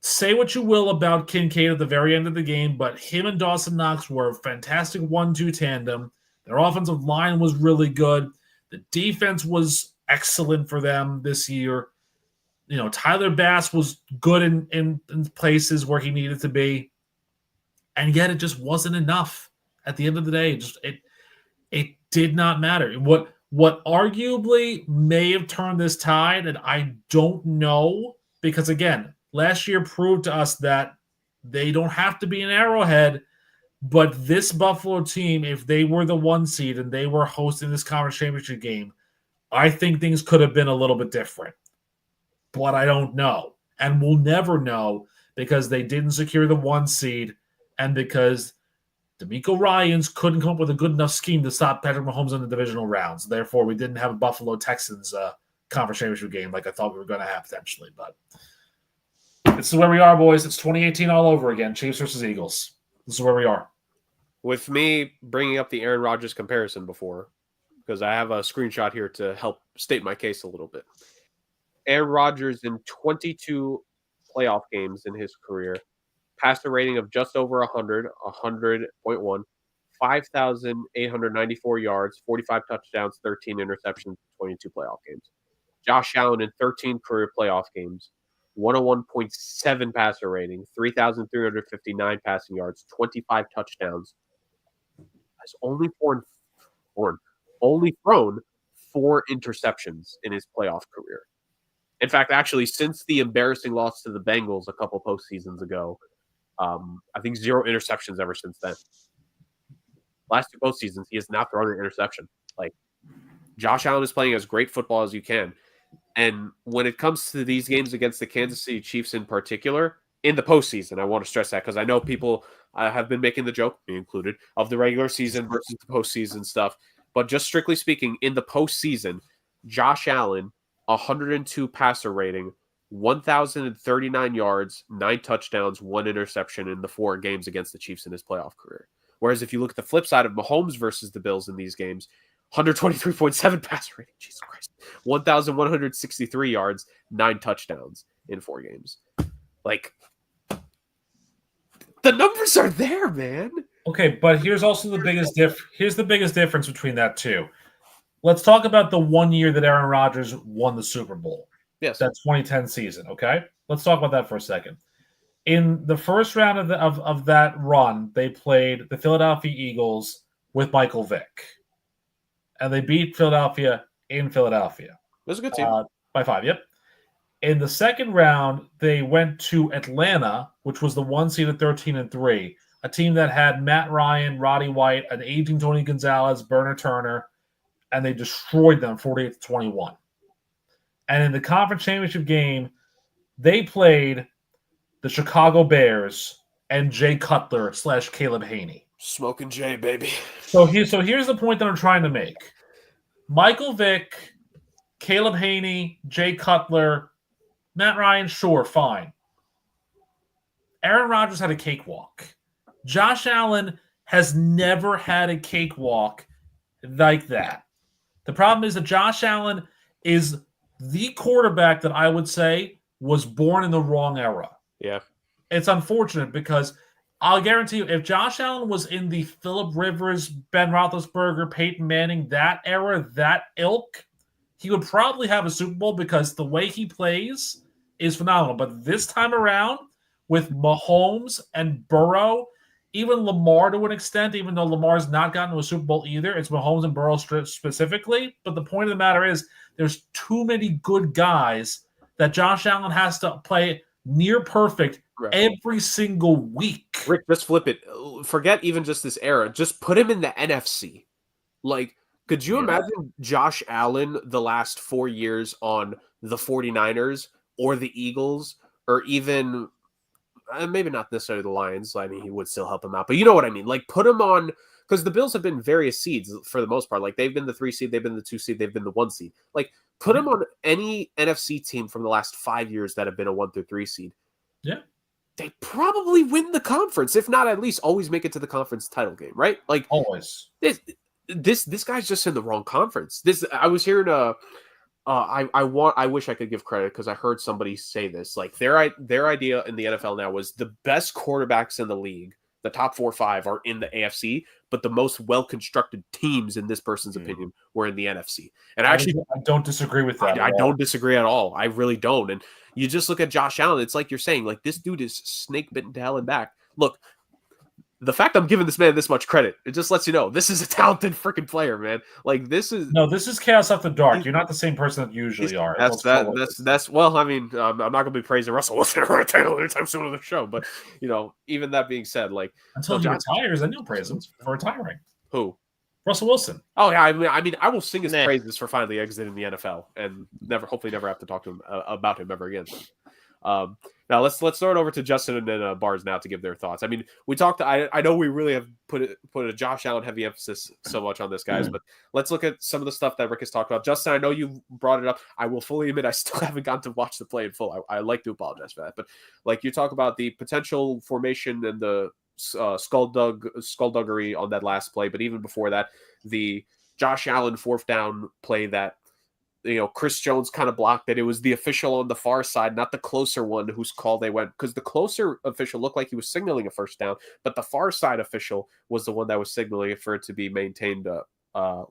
Speaker 2: Say what you will about Kincaid at the very end of the game, but him and Dawson Knox were a fantastic 1-2 tandem. Their offensive line was really good. The defense was excellent for them this year. Tyler Bass was good in places where he needed to be. And yet it just wasn't enough. At the end of the day, it did not matter. What arguably may have turned this tide, and I don't know, because again, last year proved to us that they don't have to be an Arrowhead, but this Buffalo team, if they were the 1 seed and they were hosting this conference championship game, I think things could have been a little bit different. But I don't know. And we'll never know because they didn't secure the 1 seed and because D'Amico Ryans couldn't come up with a good enough scheme to stop Patrick Mahomes in the divisional rounds. Therefore, we didn't have a Buffalo Texans conference championship game like I thought we were going to have potentially. But this is where we are, boys. It's 2018 all over again. Chiefs versus Eagles. This is where we are.
Speaker 3: With me bringing up the Aaron Rodgers comparison before, because I have a screenshot here to help state my case a little bit. Aaron Rodgers in 22 playoff games in his career, passer rating of just over 100.1, 5,894 yards, 45 touchdowns, 13 interceptions, 22 playoff games. Josh Allen in 13 career playoff games, 101.7 passer rating, 3,359 passing yards, 25 touchdowns. Has only thrown 4 interceptions in his playoff career. In fact, actually, since the embarrassing loss to the Bengals a couple postseasons ago, I think 0 interceptions ever since then. Last 2 postseasons, he has not thrown an interception. Josh Allen is playing as great football as you can. And when it comes to these games against the Kansas City Chiefs in particular, in the postseason, I want to stress that because I know people have been making the joke, me included, of the regular season versus the postseason stuff. But just strictly speaking, in the postseason, Josh Allen, 102 passer rating, 1,039 yards, 9 touchdowns, 1 interception in the 4 games against the Chiefs in his playoff career. Whereas if you look at the flip side of Mahomes versus the Bills in these games, 123.7 passer rating, Jesus Christ, 1,163 yards, 9 touchdowns in 4 games. The numbers are there, man.
Speaker 2: Okay, but here's also the biggest Here's the biggest difference between that too. Let's talk about the 1 year that Aaron Rodgers won the Super Bowl.
Speaker 3: Yes.
Speaker 2: That 2010 season, okay? Let's talk about that for a second. In the first round of that run, they played the Philadelphia Eagles with Michael Vick, and they beat Philadelphia in Philadelphia.
Speaker 3: It was a good team.
Speaker 2: By 5, yep. In the second round, they went to Atlanta, which was the 1 seed at 13-3, a team that had Matt Ryan, Roddy White, an aging Tony Gonzalez, Burner Turner, and they destroyed them 48-21. And in the conference championship game, they played the Chicago Bears and Jay Cutler / Caleb Haney.
Speaker 3: Smoking Jay, baby.
Speaker 2: So here's the point that I'm trying to make. Michael Vick, Caleb Haney, Jay Cutler, Matt Ryan, sure, fine. Aaron Rodgers had a cakewalk. Josh Allen has never had a cakewalk like that. The problem is that Josh Allen is the quarterback that I would say was born in the wrong era.
Speaker 3: Yeah.
Speaker 2: It's unfortunate because I'll guarantee you, if Josh Allen was in the Phillip Rivers, Ben Roethlisberger, Peyton Manning, that era, that ilk, he would probably have a Super Bowl because the way he plays is phenomenal. But this time around, with Mahomes and Burrow, even Lamar to an extent, even though Lamar's not gotten to a Super Bowl either, it's Mahomes and Burrow specifically. But the point of the matter is there's too many good guys that Josh Allen has to play near perfect every single week.
Speaker 3: Rick, just flip it. Forget even just this era. Just put him in the NFC. Like, could you imagine Josh Allen the last 4 years on the 49ers or the Eagles or even maybe not necessarily the Lions. I mean, he would still help him out. But you know what I mean? Like, put him on – because the Bills have been various seeds for the most part. Like, they've been the 3 seed, they've been the 2 seed, they've been the 1 seed. Like, put him on any NFC team from the last 5 years that have been a 1 through 3 seed.
Speaker 2: Yeah.
Speaker 3: They probably win the conference, if not at least always make it to the conference title game, right? Like,
Speaker 2: always.
Speaker 3: This guy's just in the wrong conference. I was hearing I wish I could give credit because I heard somebody say this. Like, their idea in the NFL now was the best quarterbacks in the league, the top 4 or 5, are in the AFC, but the most well-constructed teams, in this person's opinion, were in the NFC. And
Speaker 2: I don't disagree with that.
Speaker 3: I don't disagree at all. I really don't. And you just look at Josh Allen, it's like you're saying, like, this dude is snake bitten to hell and back. Look, the fact I'm giving this man this much credit, it just lets you know this is a talented freaking player, man. Like, this is
Speaker 2: Chaos After Dark. You're not the same person that you usually are.
Speaker 3: That's well, I mean, I'm not gonna be praising Russell Wilson anytime soon on the show, but you know, even that being said, like,
Speaker 2: until he retires, then you'll praise him for retiring.
Speaker 3: Who?
Speaker 2: Russell Wilson.
Speaker 3: Oh yeah, I mean, I will sing his praises for finally exiting the NFL and hopefully never have to talk to him about him ever again. Now let's throw it over to Justin and then Bars now to give their thoughts. I mean, we talked. I know we really have put a Josh Allen heavy emphasis so much on this, guys, but let's look at some of the stuff that Rick has talked about. Justin, I know you brought it up. I will fully admit I still haven't gotten to watch the play in full. I like to apologize for that, but like, you talk about the potential formation and the skullduggery on that last play, but even before that, the Josh Allen 4th down play that, you know, Chris Jones kind of blocked it. It was the official on the far side, not the closer one, whose call they went, because the closer official looked like he was signaling a 1st down, but the far side official was the one that was signaling for it to be maintained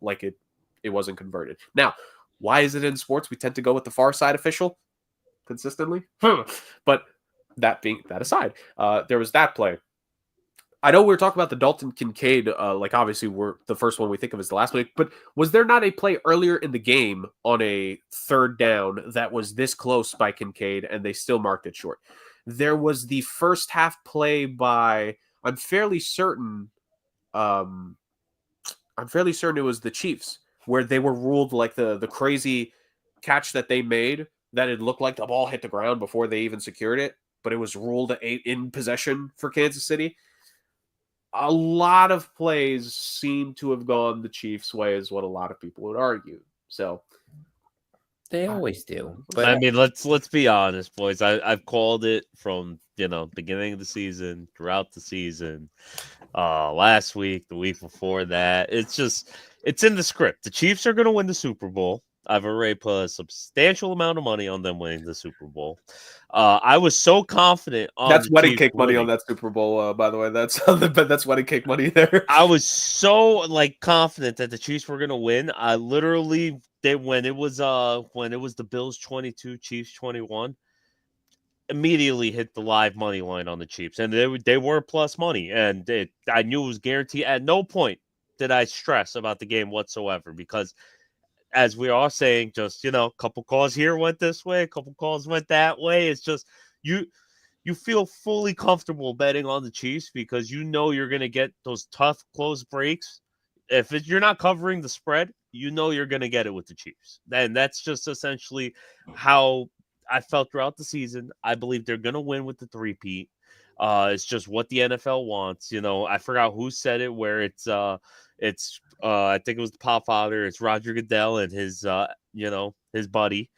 Speaker 3: like it wasn't converted. Now, why is it in sports we tend to go with the far side official consistently? But that aside, there was that play. I know we were talking about the Dalton Kincaid, like, obviously we're the first one we think of as the last play, but was there not a play earlier in the game on a 3rd down that was this close by Kincaid and they still marked it short? There was the first half play by, I'm fairly certain it was the Chiefs, where they were ruled, like, the crazy catch that they made, that it looked like the ball hit the ground before they even secured it, but it was ruled in possession for Kansas City. A lot of plays seem to have gone the Chiefs' way, is what a lot of people would argue. So
Speaker 4: they always do. But I mean, let's be honest, boys. I've called it from, beginning of the season, throughout the season, last week, the week before that. It's in the script. The Chiefs are going to win the Super Bowl. I've already put a substantial amount of money on them winning the Super Bowl. I was so confident on
Speaker 3: that's wedding
Speaker 4: Chiefs
Speaker 3: cake
Speaker 4: winning.
Speaker 3: Money on that Super Bowl, by the way. That's wedding cake money there.
Speaker 4: I was so confident that the Chiefs were gonna win. I literally when it was the Bills 22, Chiefs 21. immediately hit the live money line on the Chiefs, and they were plus money, and I knew it was guaranteed. At no point did I stress about the game whatsoever, because as we are saying, just a couple calls here went this way, a couple calls went that way. It's just you feel fully comfortable betting on the Chiefs because you're going to get those tough close breaks. If you're not covering the spread, you're going to get it with the Chiefs. And that's just essentially how I felt throughout the season. I believe they're going to win with the three-peat. It's just what the NFL wants. I forgot who said it, where it's I think it was the Popfather. It's Roger Goodell and his his buddy,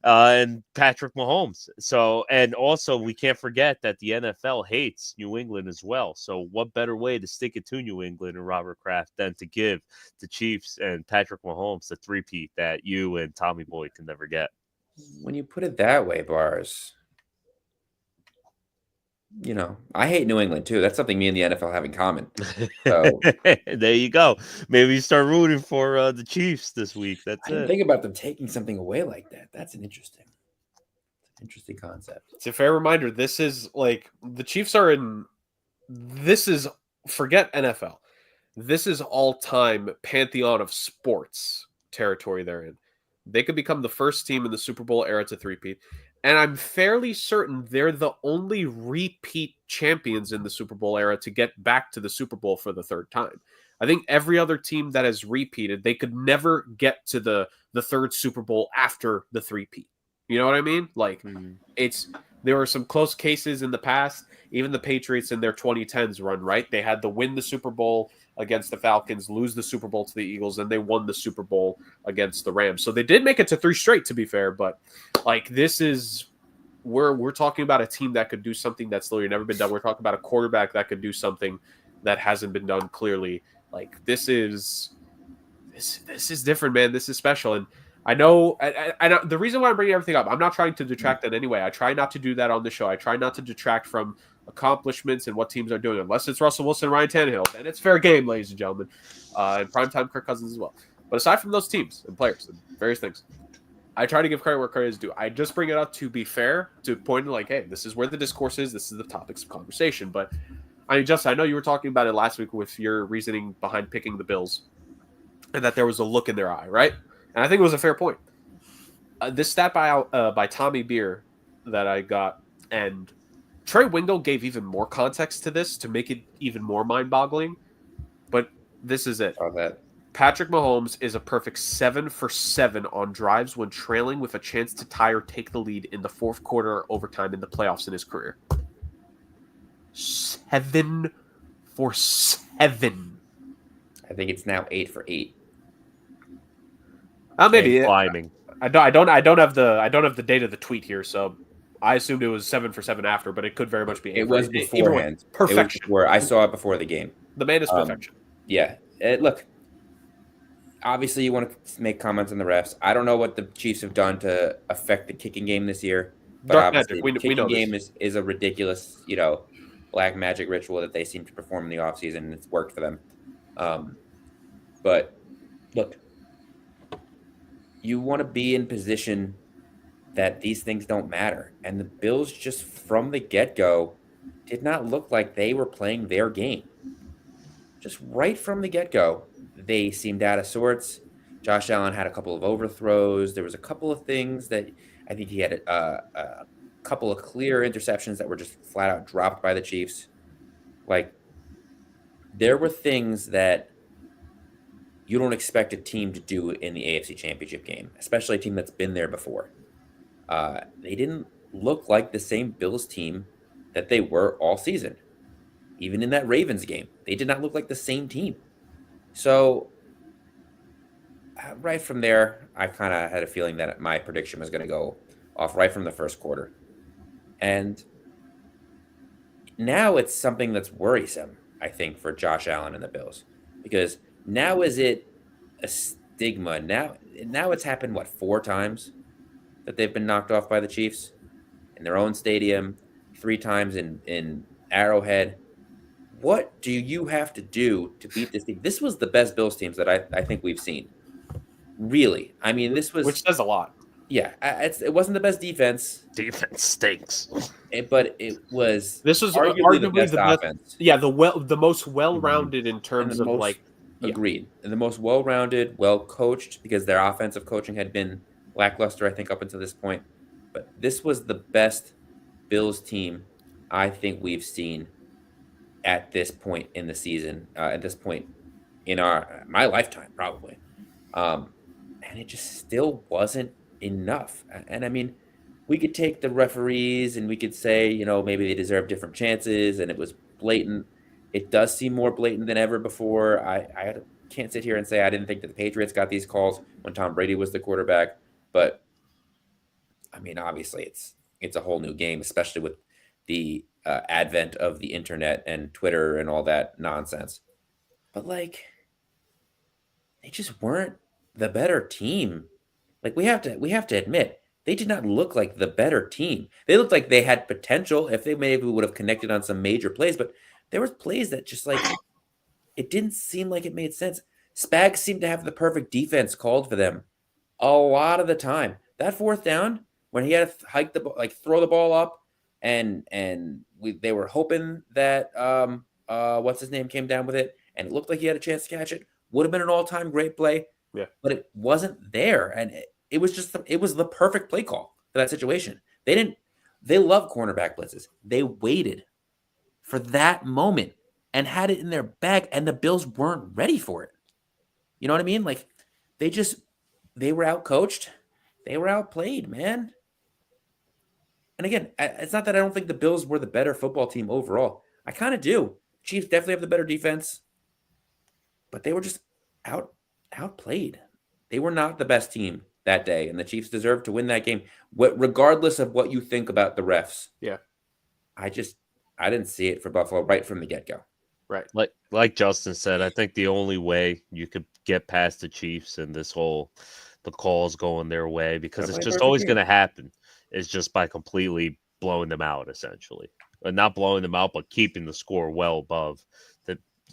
Speaker 4: and Patrick Mahomes. So, and also we can't forget that the NFL hates New England as well. So what better way to stick it to New England and Robert Kraft than to give the Chiefs and Patrick Mahomes the three-peat that you and Tommy Boy can never get?
Speaker 1: When you put it that way, Bars, I hate New England too. That's something me and the NFL have in common. So
Speaker 4: there you go. Maybe you start rooting for the Chiefs this week. That's
Speaker 1: I didn't
Speaker 4: it.
Speaker 1: think about them taking something away like that. That's an interesting concept.
Speaker 3: It's a fair reminder. This is like the Chiefs are in. This is forget NFL. This is all-time pantheon of sports territory they're in. They could become the first team in the Super Bowl era to three-peat. And I'm fairly certain they're the only repeat champions in the Super Bowl era to get back to the Super Bowl for the third time. I think every other team that has repeated, they could never get to the third Super Bowl after the three-peat. You know what I mean? Like, there were some close cases in the past. Even the Patriots in their 2010s run, right? They had to win the Super Bowl against the Falcons, lose the Super Bowl to the Eagles, and they won the Super Bowl against the Rams. So they did make it to 3 straight, to be fair. But like, this is we're talking about a team that could do something that's literally never been done. We're talking about a quarterback that could do something that hasn't been done clearly. Like, this is different, man. This is special. And I know the reason why I'm bringing everything up, I'm not trying to detract in any way. I try not to do that on the show. I try not to detract from accomplishments and what teams are doing, unless it's Russell Wilson, Ryan Tannehill, and it's fair game, ladies and gentlemen, and primetime Kirk Cousins as well. But aside from those teams and players and various things, I try to give credit where credit is due. I just bring it up to be fair, to point to like, hey, this is where the discourse is. This is the topics of conversation. But I mean, Justin, I know you were talking about it last week with your reasoning behind picking the Bills, and that there was a look in their eye, right? And I think it was a fair point. This stat by Tommy Beer that I got, and Trey Wingo gave even more context to this to make it even more mind-boggling. But this is it. Patrick Mahomes is a perfect 7 for 7 on drives when trailing with a chance to tie or take the lead in the fourth quarter or overtime in the playoffs in his career. 7 for 7.
Speaker 1: I think it's now 8 for 8.
Speaker 3: Maybe
Speaker 4: climbing.
Speaker 3: I don't have the date of the tweet here, so I assumed it was 7 for 7 after, but it could very much be 8
Speaker 1: It
Speaker 3: for
Speaker 1: was
Speaker 3: 8.
Speaker 1: beforehand.
Speaker 3: Perfection.
Speaker 1: I saw it before the game.
Speaker 3: The man is perfection.
Speaker 1: Yeah. Look, obviously you want to make comments on the refs. I don't know what the Chiefs have done to affect the kicking game this year, but
Speaker 3: Dark
Speaker 1: obviously
Speaker 3: magic.
Speaker 1: the kicking game
Speaker 3: this.
Speaker 1: is a ridiculous, black magic ritual that they seem to perform in the offseason, and it's worked for them. But look, you want to be in position that these things don't matter. And the Bills, just from the get-go, did not look like they were playing their game. Just right from the get-go, they seemed out of sorts. Josh Allen had a couple of overthrows. There was a couple of things that I think he had a couple of clear interceptions that were just flat out dropped by the Chiefs. Like, there were things that you don't expect a team to do in the AFC Championship game, especially a team that's been there before. They didn't look like the same Bills team that they were all season. Even in that Ravens game, they did not look like the same team. So right from there, I kind of had a feeling that my prediction was going to go off right from the first quarter. And now it's something that's worrisome, I think, for Josh Allen and the Bills. Because now is it a stigma? Now it's happened, 4 times that they've been knocked off by the Chiefs in their own stadium, 3 times in Arrowhead. What do you have to do to beat this team? This was the best Bills teams that I think we've seen. Really. I mean, this was...
Speaker 3: Which says a lot.
Speaker 1: Yeah, it wasn't the best defense,
Speaker 4: Defense stinks.
Speaker 1: but it was
Speaker 3: This was
Speaker 1: arguably the
Speaker 3: arguably
Speaker 1: best
Speaker 3: the best.
Speaker 1: offense.
Speaker 3: Yeah, the most well-rounded in
Speaker 1: And
Speaker 3: terms
Speaker 1: the
Speaker 3: of
Speaker 1: most
Speaker 3: like. Yeah.
Speaker 1: agreed, and the most well-rounded, well-coached, because their offensive coaching had been lackluster, I think, up until this point. But this was the best Bills team I think we've seen at this point in the season, at this point in my lifetime, probably. And it just still wasn't enough. And I mean, we could take the referees and we could say, maybe they deserve different chances, and it was blatant. It does seem more blatant than ever before. I can't sit here and say I didn't think that the Patriots got these calls when Tom Brady was the quarterback, but I mean, obviously, it's a whole new game, especially with the advent of the internet and Twitter and all that nonsense. But like, they just weren't the better team. Like we have to admit, they did not look like the better team. They looked like they had potential if they maybe would have connected on some major plays, but there was plays that just like it didn't seem like it made sense. Spags seemed to have the perfect defense called for them a lot of the time. That fourth down when he had to hike the like throw the ball up, and they were hoping that what's his name came down with it, and it looked like he had a chance to catch it. Would have been an all-time great play.
Speaker 3: Yeah.
Speaker 1: But it wasn't there, and it was just it was the perfect play call for that situation. They love cornerback blitzes. They waited for that moment and had it in their bag, and the Bills weren't ready for it. You know what I mean? Like they were outcoached, they were outplayed, man. And again, it's not that I don't think the Bills were the better football team overall. I kind of do. Chiefs definitely have the better defense, but they were just outplayed. They were not the best team that day, and the Chiefs deserved to win that game, regardless of what you think about the refs.
Speaker 3: Yeah.
Speaker 1: I didn't see it for Buffalo right from the get-go.
Speaker 3: Right.
Speaker 4: Like Justin said, I think the only way you could get past the Chiefs and the calls going their way, because it's just always going to happen, is just by completely blowing them out, essentially. Not blowing them out, but keeping the score well above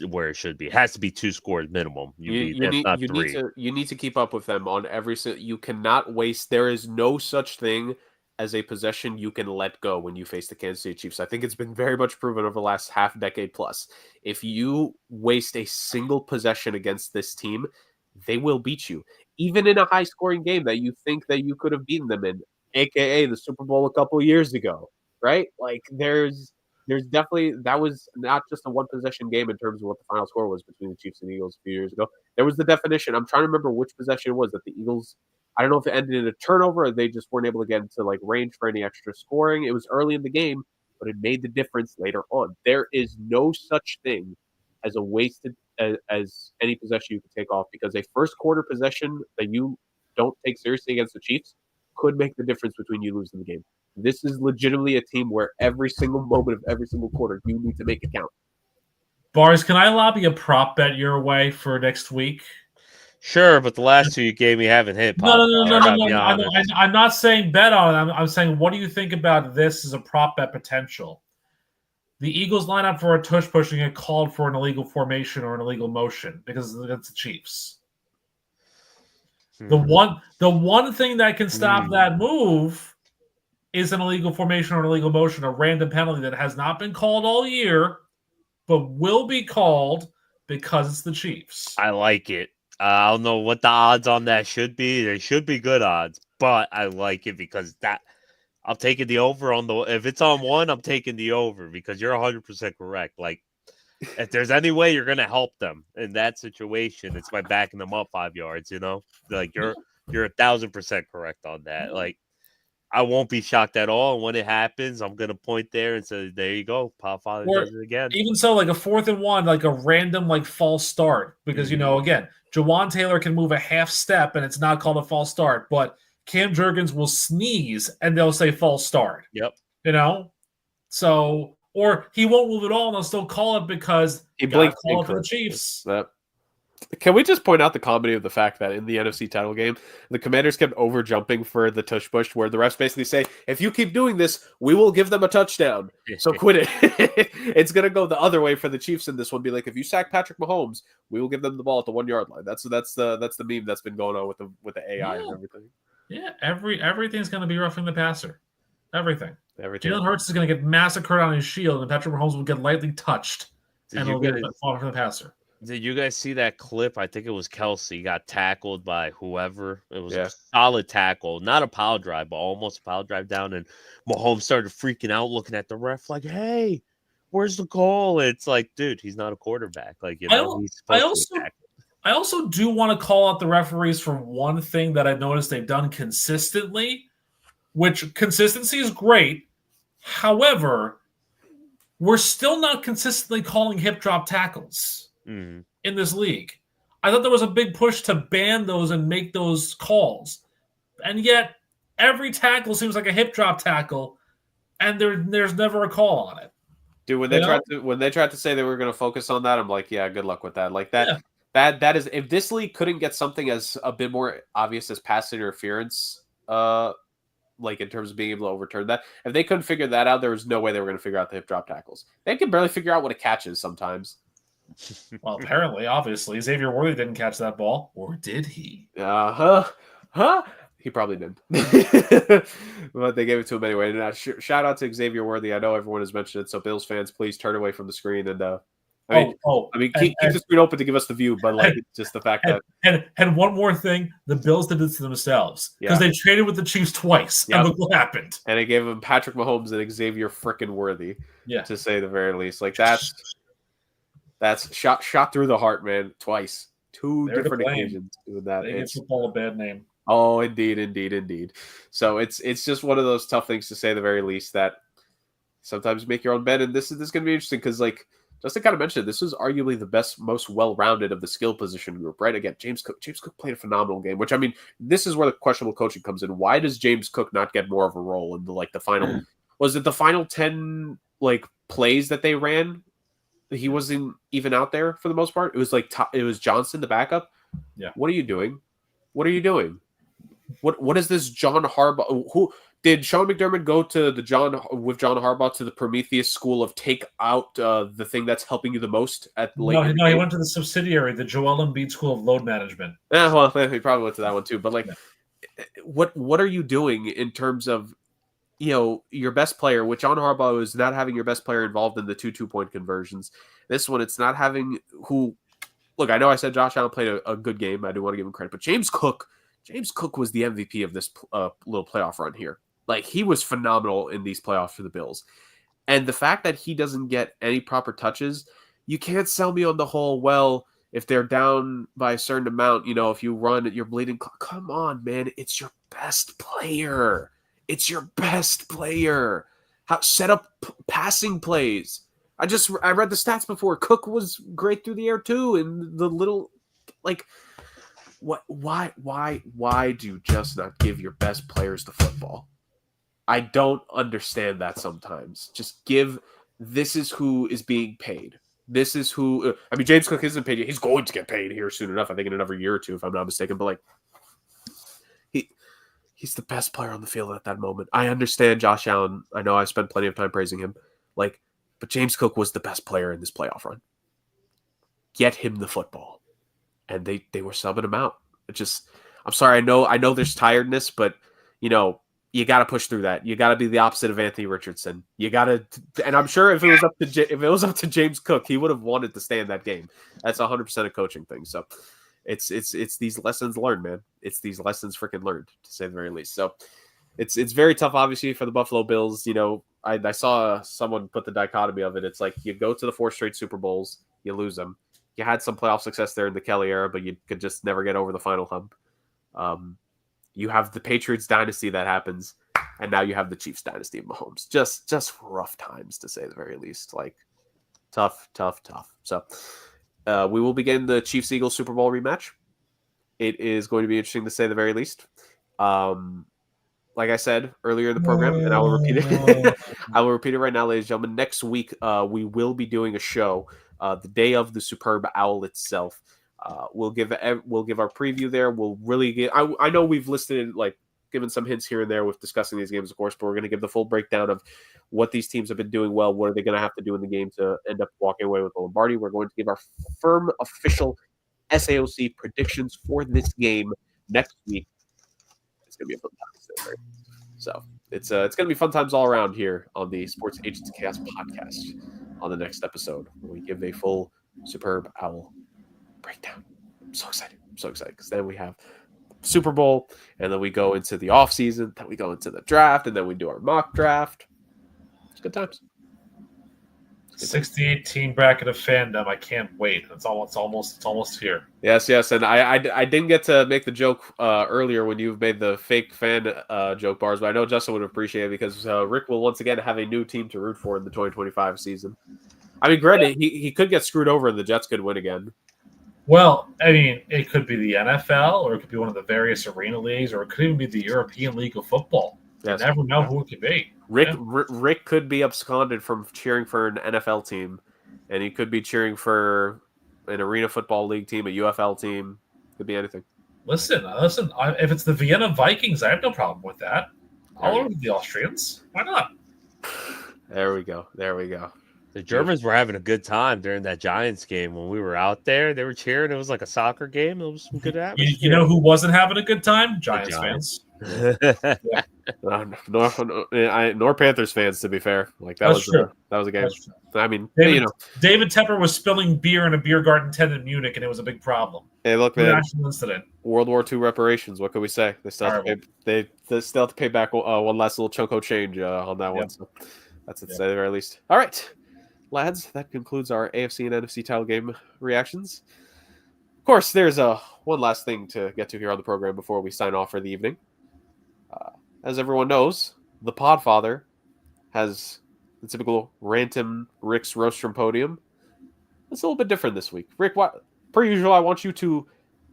Speaker 4: where it should be. It has to be 2 scores minimum. You
Speaker 3: need to keep up with them on every. You cannot waste. There is no such thing as a possession you can let go when you face the Kansas City Chiefs. I think it's been very much proven over the last half decade plus. If you waste a single possession against this team, they will beat you, even in a high scoring game that you think that you could have beaten them in, aka the Super Bowl a couple of years ago, right? Like there's definitely, that was not just a one possession game in terms of what the final score was between the Chiefs and the Eagles a few years ago. There was the definition. I'm trying to remember which possession it was that the Eagles, I don't know if it ended in a turnover or they just weren't able to get into like range for any extra scoring. It was early in the game, but it made the difference later on. There is no such thing as a wasted as any possession you can take off, because a first quarter possession that you don't take seriously against the Chiefs could make the difference between you losing the game. This is legitimately a team where every single moment of every single quarter, you need to make it count.
Speaker 2: Bars, can I lobby a prop bet your way for next week?
Speaker 4: Sure, but the last 2 you gave me haven't hit.
Speaker 2: No. I'm not saying bet on it. I'm saying, what do you think about this as a prop bet potential? The Eagles line up for a tush push and get called for an illegal formation or an illegal motion because it's the Chiefs. The one thing that can stop that move is an illegal formation or an illegal motion, a random penalty that has not been called all year, but will be called because it's the Chiefs.
Speaker 4: I like it. I don't know what the odds on that should be. They should be good odds, but I like it because I'm taking the over on if it's on 1, I'm taking the over, because you're 100% correct. Like, if there's any way you're going to help them in that situation, it's by backing them up 5 yards, Like, you're 1,000% correct on that. Like, I won't be shocked at all. And when it happens, I'm going to point there and say, there you go. Pop Father does it again.
Speaker 2: Even so, like a 4th and 1, like a random, like false start. Because, again, Jawan Taylor can move a half step and it's not called a false start. But Cam Jurgens will sneeze and they'll say false start.
Speaker 4: Yep.
Speaker 2: So, or he won't move at all and they'll still call it because
Speaker 3: he blinked
Speaker 2: call it for the Chiefs.
Speaker 3: Can we just point out the comedy of the fact that in the NFC title game, the Commanders kept over jumping for the tush push, where the refs basically say, if you keep doing this, we will give them a touchdown. So quit it. It's going to go the other way for the Chiefs in this one. Be like, if you sack Patrick Mahomes, we will give them the ball at the 1 yard line. That's the meme that's been going on with the AI and everything.
Speaker 2: Yeah, everything's going to be roughing the passer. Everything.
Speaker 3: Everything.
Speaker 2: Jalen Hurts is going to get massacred on his shield, and Patrick Mahomes will get lightly touched, and he'll get far from the passer.
Speaker 4: Did you guys see that clip? I think it was Kelsey got tackled by whoever. It was
Speaker 3: Yeah.
Speaker 4: a solid tackle, not a power drive, but almost a power drive down. And Mahomes started freaking out, looking at the ref like, "Hey, where's the call?" It's like, dude, he's not a quarterback. Like, he's supposed to be tackled.
Speaker 2: I also do want to call out the referees for one thing that I've noticed they've done consistently, which consistency is great. However, we're still not consistently calling hip drop tackles in this league. I thought there was a big push to ban those and make those calls. And yet, every tackle seems like a hip drop tackle, and there's never a call on it.
Speaker 3: Dude, when they tried to say they were going to focus on that, I'm like, yeah, good luck with that. Like that.
Speaker 2: Yeah.
Speaker 3: That is, if this league couldn't get something as a bit more obvious as pass interference, like in terms of being able to overturn that, if they couldn't figure that out, there was no way they were going to figure out the hip drop tackles. They can barely figure out what a catch is sometimes.
Speaker 2: Well, apparently, obviously, Xavier Worthy didn't catch that ball, or did he?
Speaker 3: He probably didn't, but they gave it to him anyway. And shout out to Xavier Worthy. I know everyone has mentioned it, so Bills fans, please turn away from the screen and. Keep the screen open to give us the view, but like it's just the fact that.
Speaker 2: And one more thing, the Bills did this to themselves because they traded with the Chiefs twice, and look what happened.
Speaker 3: And they gave him Patrick Mahomes and Xavier frickin' Worthy, to say the very least. Like that's shot through the heart, man. Twice, two different occasions doing that.
Speaker 2: They give football a bad name.
Speaker 3: Oh, indeed. So it's just one of those tough things to say the very least that sometimes you make your own bed, and this is going to be interesting because like. Justin kind of mentioned this is arguably the best, most well-rounded of the skill position group, right? Again, James Cook played a phenomenal game, which I mean, this is where the questionable coaching comes in. Why does James Cook not get more of a role in the final? Was it the final 10 plays that they ran? He wasn't even out there for the most part. It was it was Johnson, the backup.
Speaker 2: Yeah.
Speaker 3: What are you doing? What is this John Harbaugh? Who did Sean McDermott go to John Harbaugh to the Prometheus school of take out the thing that's helping you the most at late?
Speaker 2: No, he went to the subsidiary, the Joel Embiid School of Load Management.
Speaker 3: Yeah, well, he probably went to that one too. But what are you doing in terms of your best player? Which John Harbaugh is not having your best player involved in the 2-2-point conversions. This one, it's not having who. Look, I know I said Josh Allen played a good game. I do want to give him credit, but James Cook was the MVP of this little playoff run here. Like, he was phenomenal in these playoffs for the Bills. And the fact that he doesn't get any proper touches, you can't sell me on the whole, well, if they're down by a certain amount, if you run, you're bleeding. Come on, man. It's your best player. Set up passing plays. I read the stats before. Cook was great through the air too. And the little, why do you just not give your best players the football? I don't understand that sometimes. Just this is who is being paid. This is who, James Cook isn't paid yet. He's going to get paid here soon enough. I think in another year or two, if I'm not mistaken. But he's the best player on the field at that moment. I understand Josh Allen. I know I spent plenty of time praising him. But James Cook was the best player in this playoff run. Get him the football. And they were subbing him out. I'm sorry. I know there's tiredness, but you got to push through that. You got to be the opposite of Anthony Richardson. You got to, and I'm sure if it was up to James Cook, he would have wanted to stay in that game. That's 100% a coaching thing. So it's these lessons learned, man. It's these lessons freaking learned, to say the very least. So it's very tough, obviously, for the Buffalo Bills. I saw someone put the dichotomy of it. It's like you go to the 4 straight Super Bowls, you lose them. You had some playoff success there in the Kelly era, but you could just never get over the final hump. You have the Patriots dynasty that happens, and now you have the Chiefs dynasty of Mahomes. Just rough times, to say the very least. Tough. So we will begin the Chiefs-Eagles Super Bowl rematch. It is going to be interesting, to say the very least. Like I said earlier in the program, and I will repeat it. I will repeat it right now, ladies and gentlemen. Next week, we will be doing a show the day of the Superb Owl itself. We'll give our preview there. We'll really get. I know we've listed given some hints here and there with discussing these games, of course, but we're going to give the full breakdown of what these teams have been doing well. What are they going to have to do in the game to end up walking away with the Lombardi? We're going to give our firm official SAOC predictions for this game next week. it's going to be a fun time. So it's going to be fun times all around here on the Sports Agents of Chaos podcast on the next episode, where we give a full Superb Owl breakdown. I'm so excited because then we have Super Bowl, and then we go into the off season, then we go into the draft, and then we do our mock draft. It's good times.
Speaker 2: 68 team bracket of fandom. I can't wait. It's almost here.
Speaker 3: Yes, and I didn't get to make the joke earlier when you made the fake fan joke bars, but I know Justin would appreciate it because Rick will once again have a new team to root for in the 2025 season. I mean, granted, he could get screwed over and the Jets could win again.
Speaker 2: Well, I mean, it could be the NFL, or it could be one of the various arena leagues, or it could even be the European League of Football.
Speaker 3: Yes.
Speaker 2: You never know who it could be.
Speaker 3: Rick could be absconded from cheering for an NFL team, and he could be cheering for an Arena Football League team, a UFL team. Could be anything.
Speaker 2: Listen. If it's the Vienna Vikings, I have no problem with that. I'll order the Austrians. Why not?
Speaker 3: There we go.
Speaker 4: The Germans were having a good time during that Giants game when we were out there. They were cheering. It was like a soccer game. It was some good atmosphere.
Speaker 2: You know who wasn't having a good time? Giants fans.
Speaker 3: Nor Panthers fans, to be fair. Like that was a game. I mean,
Speaker 2: David Tepper was spilling beer in a beer garden tent in Munich, and it was a big problem.
Speaker 3: Hey, look, man.
Speaker 2: National incident.
Speaker 3: World War II reparations. What can we say? They still have to pay back one last little chunk of change on that one. So that's at the very least. All right, lads. That concludes our AFC and NFC title game reactions. Of course, there's one last thing to get to here on the program before we sign off for the evening. As everyone knows, the Podfather has the typical Rantum Rick's Rostrum podium. It's a little bit different this week. Rick, per usual, I want you to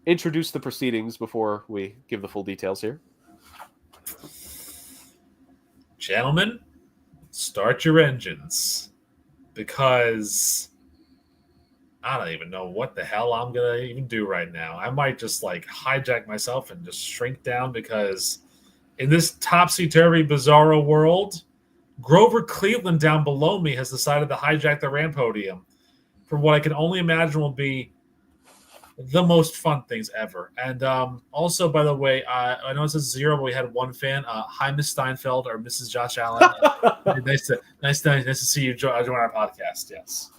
Speaker 3: introduce the proceedings before we give the full details here.
Speaker 2: Gentlemen, start your engines, because I don't even know what the hell I'm going to even do right now. I might just hijack myself and just shrink down, because in this topsy-turvy, bizarro world, Grover Cleveland down below me has decided to hijack the Rand podium for what I can only imagine will be the most fun things ever. And also, by the way, I know it says 0, but we had one fan. Hi, Miss Steinfeld or Mrs. Josh Allen. Nice to see you join our podcast. Yes.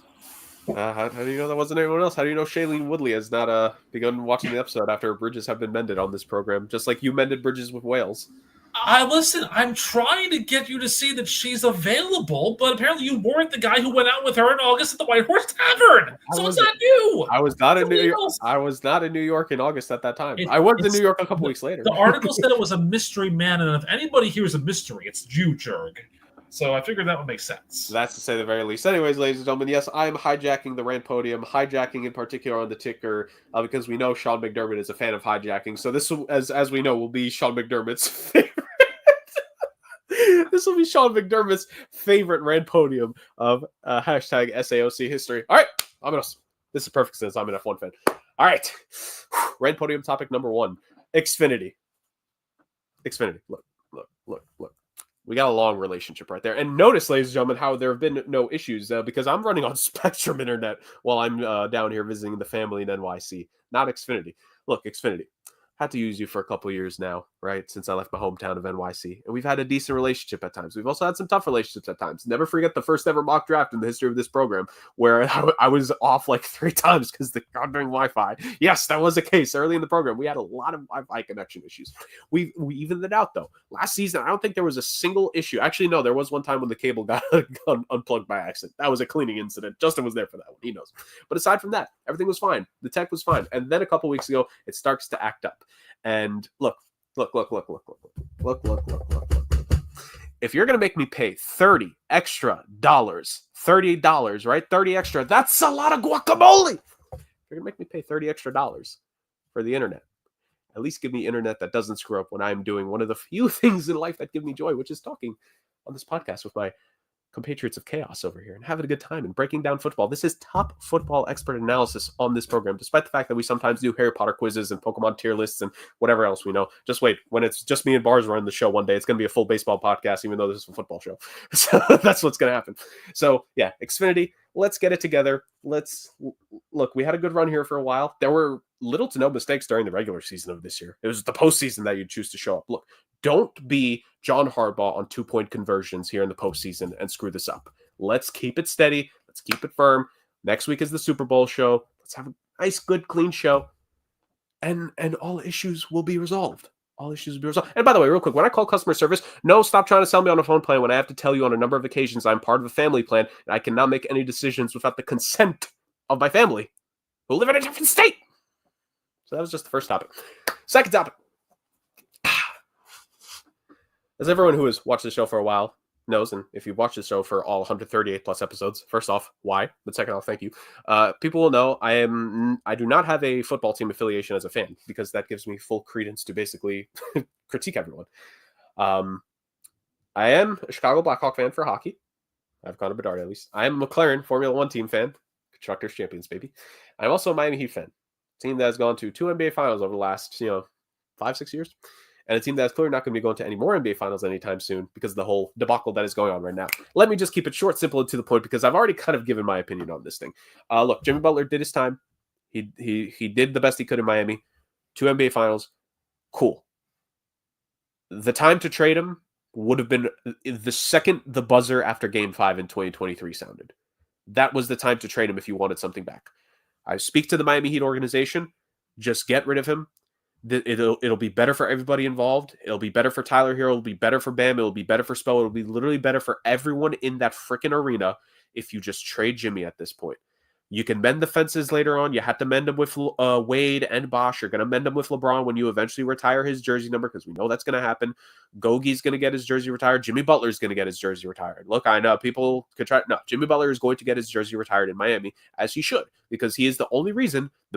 Speaker 3: How do you know that wasn't anyone else? How do you know Shailene Woodley has not begun watching the episode after bridges have been mended on this program, just like you mended bridges with Wales?
Speaker 2: Listen, I'm trying to get you to see that she's available, but apparently you weren't the guy who went out with her in August at the White Horse Tavern. So it's not you.
Speaker 3: I was not in New York. I was not in New York in August at that time. I was in New York a couple weeks later.
Speaker 2: The article said it was a mystery man, and if anybody here is a mystery, it's you, Jurg. So I figured that would make sense.
Speaker 3: That's to say the very least. Anyways, ladies and gentlemen, yes, I'm hijacking the Rant podium, hijacking in particular on the ticker, because we know Sean McDermott is a fan of hijacking. So this, as we know, will be Sean McDermott's favorite. This will be Sean McDermott's favorite Rant podium of hashtag SAOC history. All right, this is perfect since I'm an F1 fan. All right, Rant podium topic number 1, Xfinity. Look. We got a long relationship right there. And notice, ladies and gentlemen, how there have been no issues because I'm running on Spectrum Internet while I'm down here visiting the family in NYC, not Xfinity. Look, Xfinity, had to use you for a couple years now, right, since I left my hometown of NYC. And we've had a decent relationship at times. We've also had some tough relationships at times. Never forget the first ever mock draft in the history of this program where I was off 3 times because the goddamn Wi-Fi. Yes, that was the case early in the program. We had a lot of Wi-Fi connection issues. We evened it out, though. Last season, I don't think there was a single issue. Actually, no, there was one time when the cable got unplugged by accident. That was a cleaning incident. Justin was there for that one. He knows. But aside from that, everything was fine. The tech was fine. And then a couple weeks ago, it starts to act up. And look. If you're going to make me pay $30 extra, $38, right? 30 extra, that's a lot of guacamole. If you're going to make me pay $30 extra for the internet, at least give me internet that doesn't screw up when I'm doing one of the few things in life that give me joy, which is talking on this podcast with my compatriots of chaos over here and having a good time and breaking down football. This is top football expert analysis on this program, despite the fact that we sometimes do Harry Potter quizzes and Pokemon tier lists and whatever else we know. Just wait. When it's just me and Bars running the show one day, it's going to be a full baseball podcast, even though this is a football show. So that's what's going to happen. So yeah, Xfinity, Let's get it together. Look, we had a good run here for a while. There were little to no mistakes during the regular season of this year. It was the postseason that you choose to show up. Look, don't be John Harbaugh on 2-point conversions here in the postseason and screw this up. Let's keep it steady. Let's keep it firm. Next week is the Super Bowl show. Let's have a nice, good, clean show. And all issues will be resolved. All issues will be resolved. And by the way, real quick, when I call customer service, no, stop trying to sell me on a phone plan when I have to tell you on a number of occasions I'm part of a family plan and I cannot make any decisions without the consent of my family who live in a different state. So that was just the first topic. Second topic. As everyone who has watched the show for a while knows, and if you've watched the show for all 138 plus episodes, first off, why? But second off, thank you. People will know I do not have a football team affiliation as a fan because that gives me full credence to basically critique everyone. I am a Chicago Blackhawk fan for hockey. I have Connor Bedard at least. I am a McLaren Formula One team fan. Constructors Champions, baby. I'm also a Miami Heat fan. Team that has gone to 2 NBA finals over the last, 5-6 years. And a team that's clearly not going to be going to any more NBA finals anytime soon because of the whole debacle that is going on right now. Let me just keep it short, simple, and to the point because I've already kind of given my opinion on this thing. Look, Jimmy Butler did his time. He did the best he could in Miami. 2 NBA finals. Cool. The time to trade him would have been the second the buzzer after Game 5 in 2023 sounded. That was the time to trade him if you wanted something back. I speak to the Miami Heat organization. Just get rid of him. It'll be better for everybody involved. It'll be better for Tyler Hero. It'll be better for Bam. It'll be better for Spo. It'll be literally better for everyone in that freaking arena if you just trade Jimmy at this point. You can mend the fences later on. You had to mend them with Wade and Bosch. You're going to mend them with LeBron when you eventually retire his jersey number because we know that's going to happen. Gogie's going to get his jersey retired. Jimmy Butler's going to get his jersey retired. Look, I know people could try. No, Jimmy Butler is going to get his jersey retired in Miami, as he should, because he is the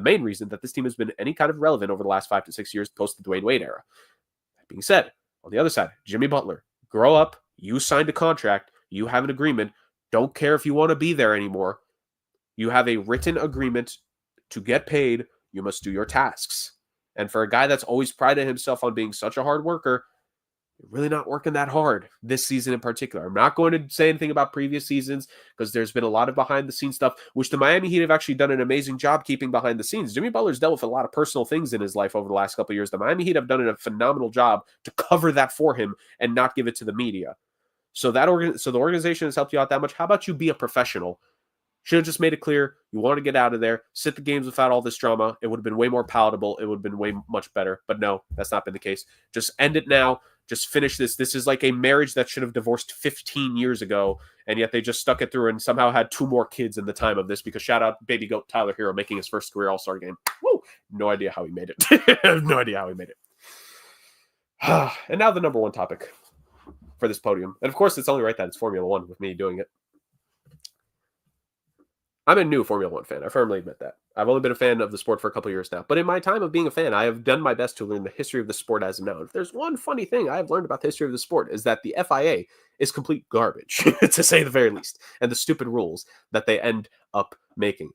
Speaker 3: main reason that this team has been any kind of relevant over the last 5 to 6 years post the Dwayne Wade era. That being said, on the other side, Jimmy Butler, grow up. You signed a contract. You have an agreement. Don't care if you want to be there anymore. You have a written agreement to get paid. You must do your tasks. And for a guy that's always prided himself on being such a hard worker, you're really not working that hard this season in particular. I'm not going to say anything about previous seasons because there's been a lot of behind-the-scenes stuff, which the Miami Heat have actually done an amazing job keeping behind the scenes. Jimmy Butler's dealt with a lot of personal things in his life over the last couple of years. The Miami Heat have done a phenomenal job to cover that for him and not give it to the media. So the organization has helped you out that much. How about you be a professional? Should have just made it clear you want to get out of there, sit the games without all this drama. It would have been way more palatable. It would have been way much better. But no, that's not been the case. Just end it now. Just finish this. This is like a marriage that should have divorced 15 years ago, and yet they just stuck it through and somehow had 2 more kids in the time of this because shout out baby goat Tyler Hero making his first career All-Star game. Woo! No idea how he made it. I have no idea how he made it. And now the number one topic for this podium. And of course, it's only right that it's Formula One with me doing it. I'm a new Formula One fan. I firmly admit that. I've only been a fan of the sport for a couple of years now. But in my time of being a fan, I have done my best to learn the history of the sport as of now. If there's one funny thing I have learned about the history of the sport is that the FIA is complete garbage, to say the very least, and the stupid rules that they end up making.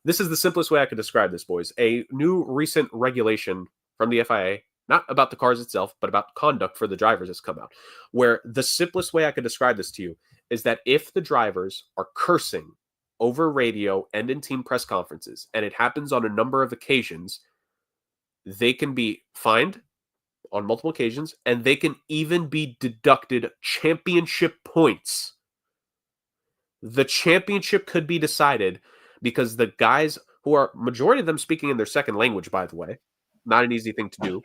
Speaker 3: This is the simplest way I could describe this, boys. A new recent regulation from the FIA, not about the cars itself, but about conduct for the drivers has come out, where the simplest way I could describe this to you is that if the drivers are cursing over radio and in team press conferences, and it happens on a number of occasions, they can be fined on multiple occasions, and they can even be deducted championship points. The championship could be decided because the guys who are, majority of them speaking in their second language, by the way, not an easy thing to do,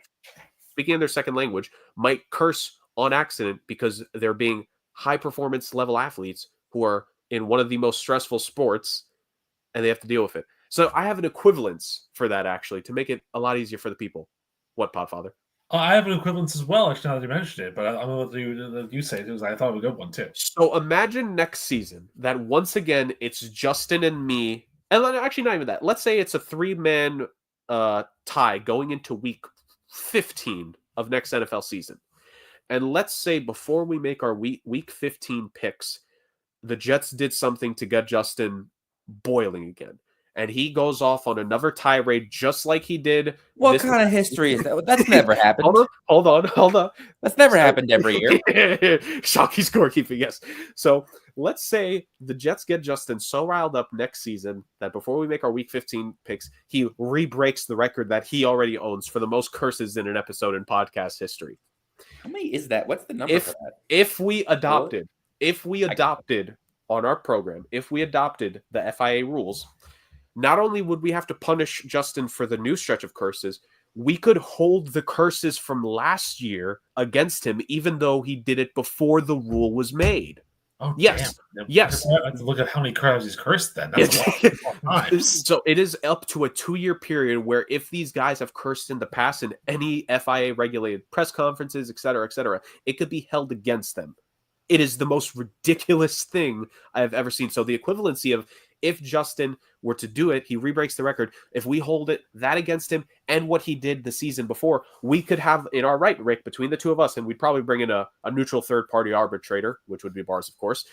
Speaker 3: speaking in their second language, might curse on accident because they're being high performance level athletes who are in one of the most stressful sports, and they have to deal with it. So I have an equivalence for that, actually, to make it a lot easier for the people. What, Podfather?
Speaker 2: I have an equivalence as well, actually, now that you mentioned it, but I'm going to let you say it, because I thought it was a good one, too.
Speaker 3: So imagine next season that once again, it's Justin and me, and actually not even that. Let's say it's a 3-man tie going into week 15 of next NFL season. And let's say before we make our week 15 picks, the Jets did something to get Justin boiling again. and he goes off on another tirade just like he did.
Speaker 1: What kind of history is that? That's never happened.
Speaker 3: Hold on.
Speaker 1: That's never happened every year.
Speaker 3: Shocky scorekeeping, yes. So let's say the Jets get Justin so riled up next season that before we make our Week 15 picks, he re-breaks the record that he already owns for the most curses in an episode in podcast history.
Speaker 1: How many is that? What's the number for that?
Speaker 3: If we adopted on our program, if we adopted the FIA rules, not only would we have to punish Justin for the new stretch of curses, we could hold the curses from last year against him, even though he did it before the rule was made.
Speaker 2: Oh,
Speaker 3: yes.
Speaker 2: Damn.
Speaker 3: Yes.
Speaker 2: I have to look at how many times he's cursed then. That's a lot of
Speaker 3: So it is up to a 2-year period where if these guys have cursed in the past in any FIA regulated press conferences, et cetera, it could be held against them. It is the most ridiculous thing I've ever seen. So the equivalency of if Justin were to do it, he re-breaks the record. If we hold it, that against him and what he did the season before, we could have in our right, Rick, between the two of us, and we'd probably bring in a neutral third-party arbitrator, which would be Bars, of course.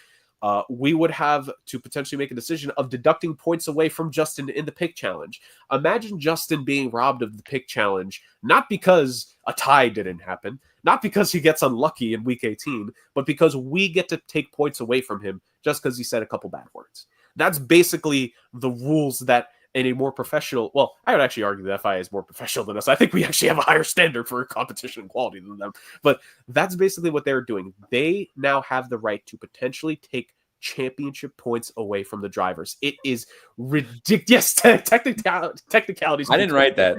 Speaker 3: We would have to potentially make a decision of deducting points away from Justin in the pick challenge. Imagine Justin being robbed of the pick challenge, not because a tie didn't happen, not because he gets unlucky in week 18, but because we get to take points away from him just because he said a couple bad words. That's basically the rules that in a more professional, well, I would actually argue the FIA is more professional than us. I think we actually have a higher standard for competition and quality than them. But that's basically what they're doing. They now have the right to potentially take championship points away from the drivers. It is ridiculous. Technicalities.
Speaker 1: I didn't write that.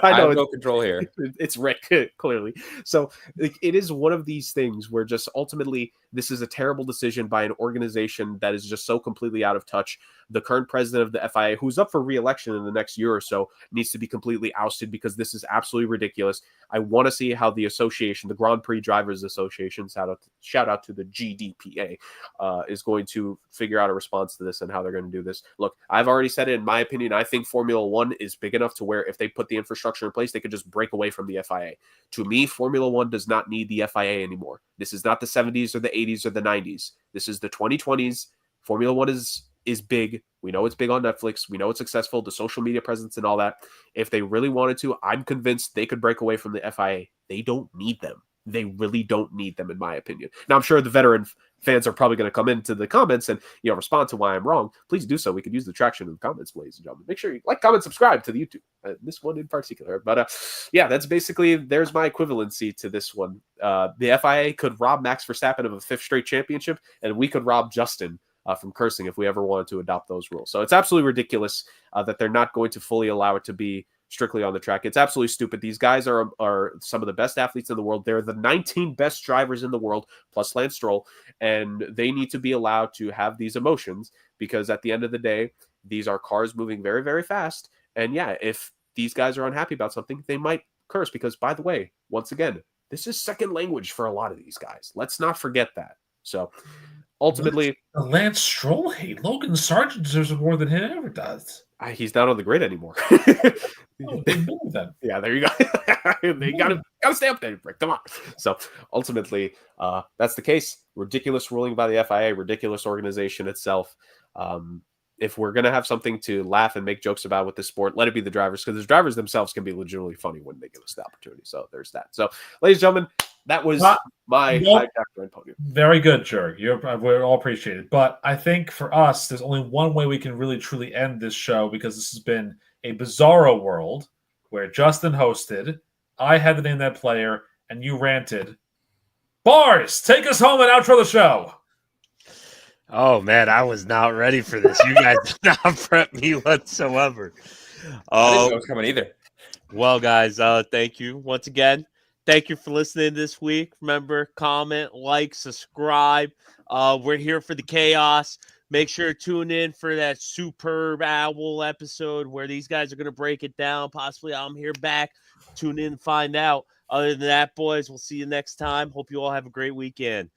Speaker 3: I know.
Speaker 1: have no control here.
Speaker 3: It's Rick, clearly. So it is one of these things where just ultimately this is a terrible decision by an organization that is just so completely out of touch. The current president of the FIA, who's up for re-election in the next year or so, needs to be completely ousted because this is absolutely ridiculous. I want to see how the association, the Grand Prix Drivers Association, shout out to the GDPA, is going to figure out a response to this and how they're going to do this. Look, I've already said it. In my opinion, I think Formula One is big enough to where if they put the infrastructure in place, they could just break away from the FIA. To me, Formula One does not need the FIA anymore. This is not the 70s or the 80s or the 90s. This is the 2020s. Formula One is big. We know it's big on Netflix. We know it's successful, the social media presence and all that. If they really wanted to, I'm convinced they could break away from the FIA. They don't need them. They really don't need them, in my opinion. Now, I'm sure the veteran fans are probably going to come into the comments and respond to why I'm wrong. Please do so. We could use the traction in the comments, ladies and gentlemen. Make sure you like, comment, subscribe to the YouTube. This one in particular. But yeah, that's basically, there's my equivalency to this one. The FIA could rob Max Verstappen of a 5th straight championship, and we could rob Justin from cursing if we ever wanted to adopt those rules. So it's absolutely ridiculous that they're not going to fully allow it to be strictly on the track. It's absolutely stupid. These guys are some of the best athletes in the world. They're the 19 best drivers in the world, plus Lance Stroll, and they need to be allowed to have these emotions because at the end of the day, these are cars moving very, very fast. And yeah, if these guys are unhappy about something, they might curse because, by the way, once again, this is second language for a lot of these guys. Let's not forget that. So ultimately,
Speaker 2: the Lance Stroll hate. Logan Sargent deserves more than he ever does.
Speaker 3: He's not on the grid anymore. Yeah, there you go. They gotta stay up there, Rick. Come on. So ultimately, that's the case. Ridiculous ruling by the FIA, ridiculous organization itself. If we're gonna have something to laugh and make jokes about with this sport, let it be the drivers, because the drivers themselves can be legitimately funny when they give us the opportunity. So there's that. So, ladies and gentlemen, that was my podium.
Speaker 2: Very good, Jerk. We're all appreciated. But I think for us, there's only one way we can really truly end this show, because this has been a bizarro world where Justin hosted, I had to name that player, and you ranted. Bars, take us home and outro the show.
Speaker 4: Oh, man, I was not ready for this. You guys did not prep me whatsoever.
Speaker 1: I didn't know it was coming either.
Speaker 4: Well, guys, thank you once again. Thank you for listening this week. Remember, comment, like, subscribe. We're here for the chaos. Make sure to tune in for that superb Owl episode where these guys are going to break it down. Possibly I'm here back. Tune in and find out. Other than that, boys, we'll see you next time. Hope you all have a great weekend.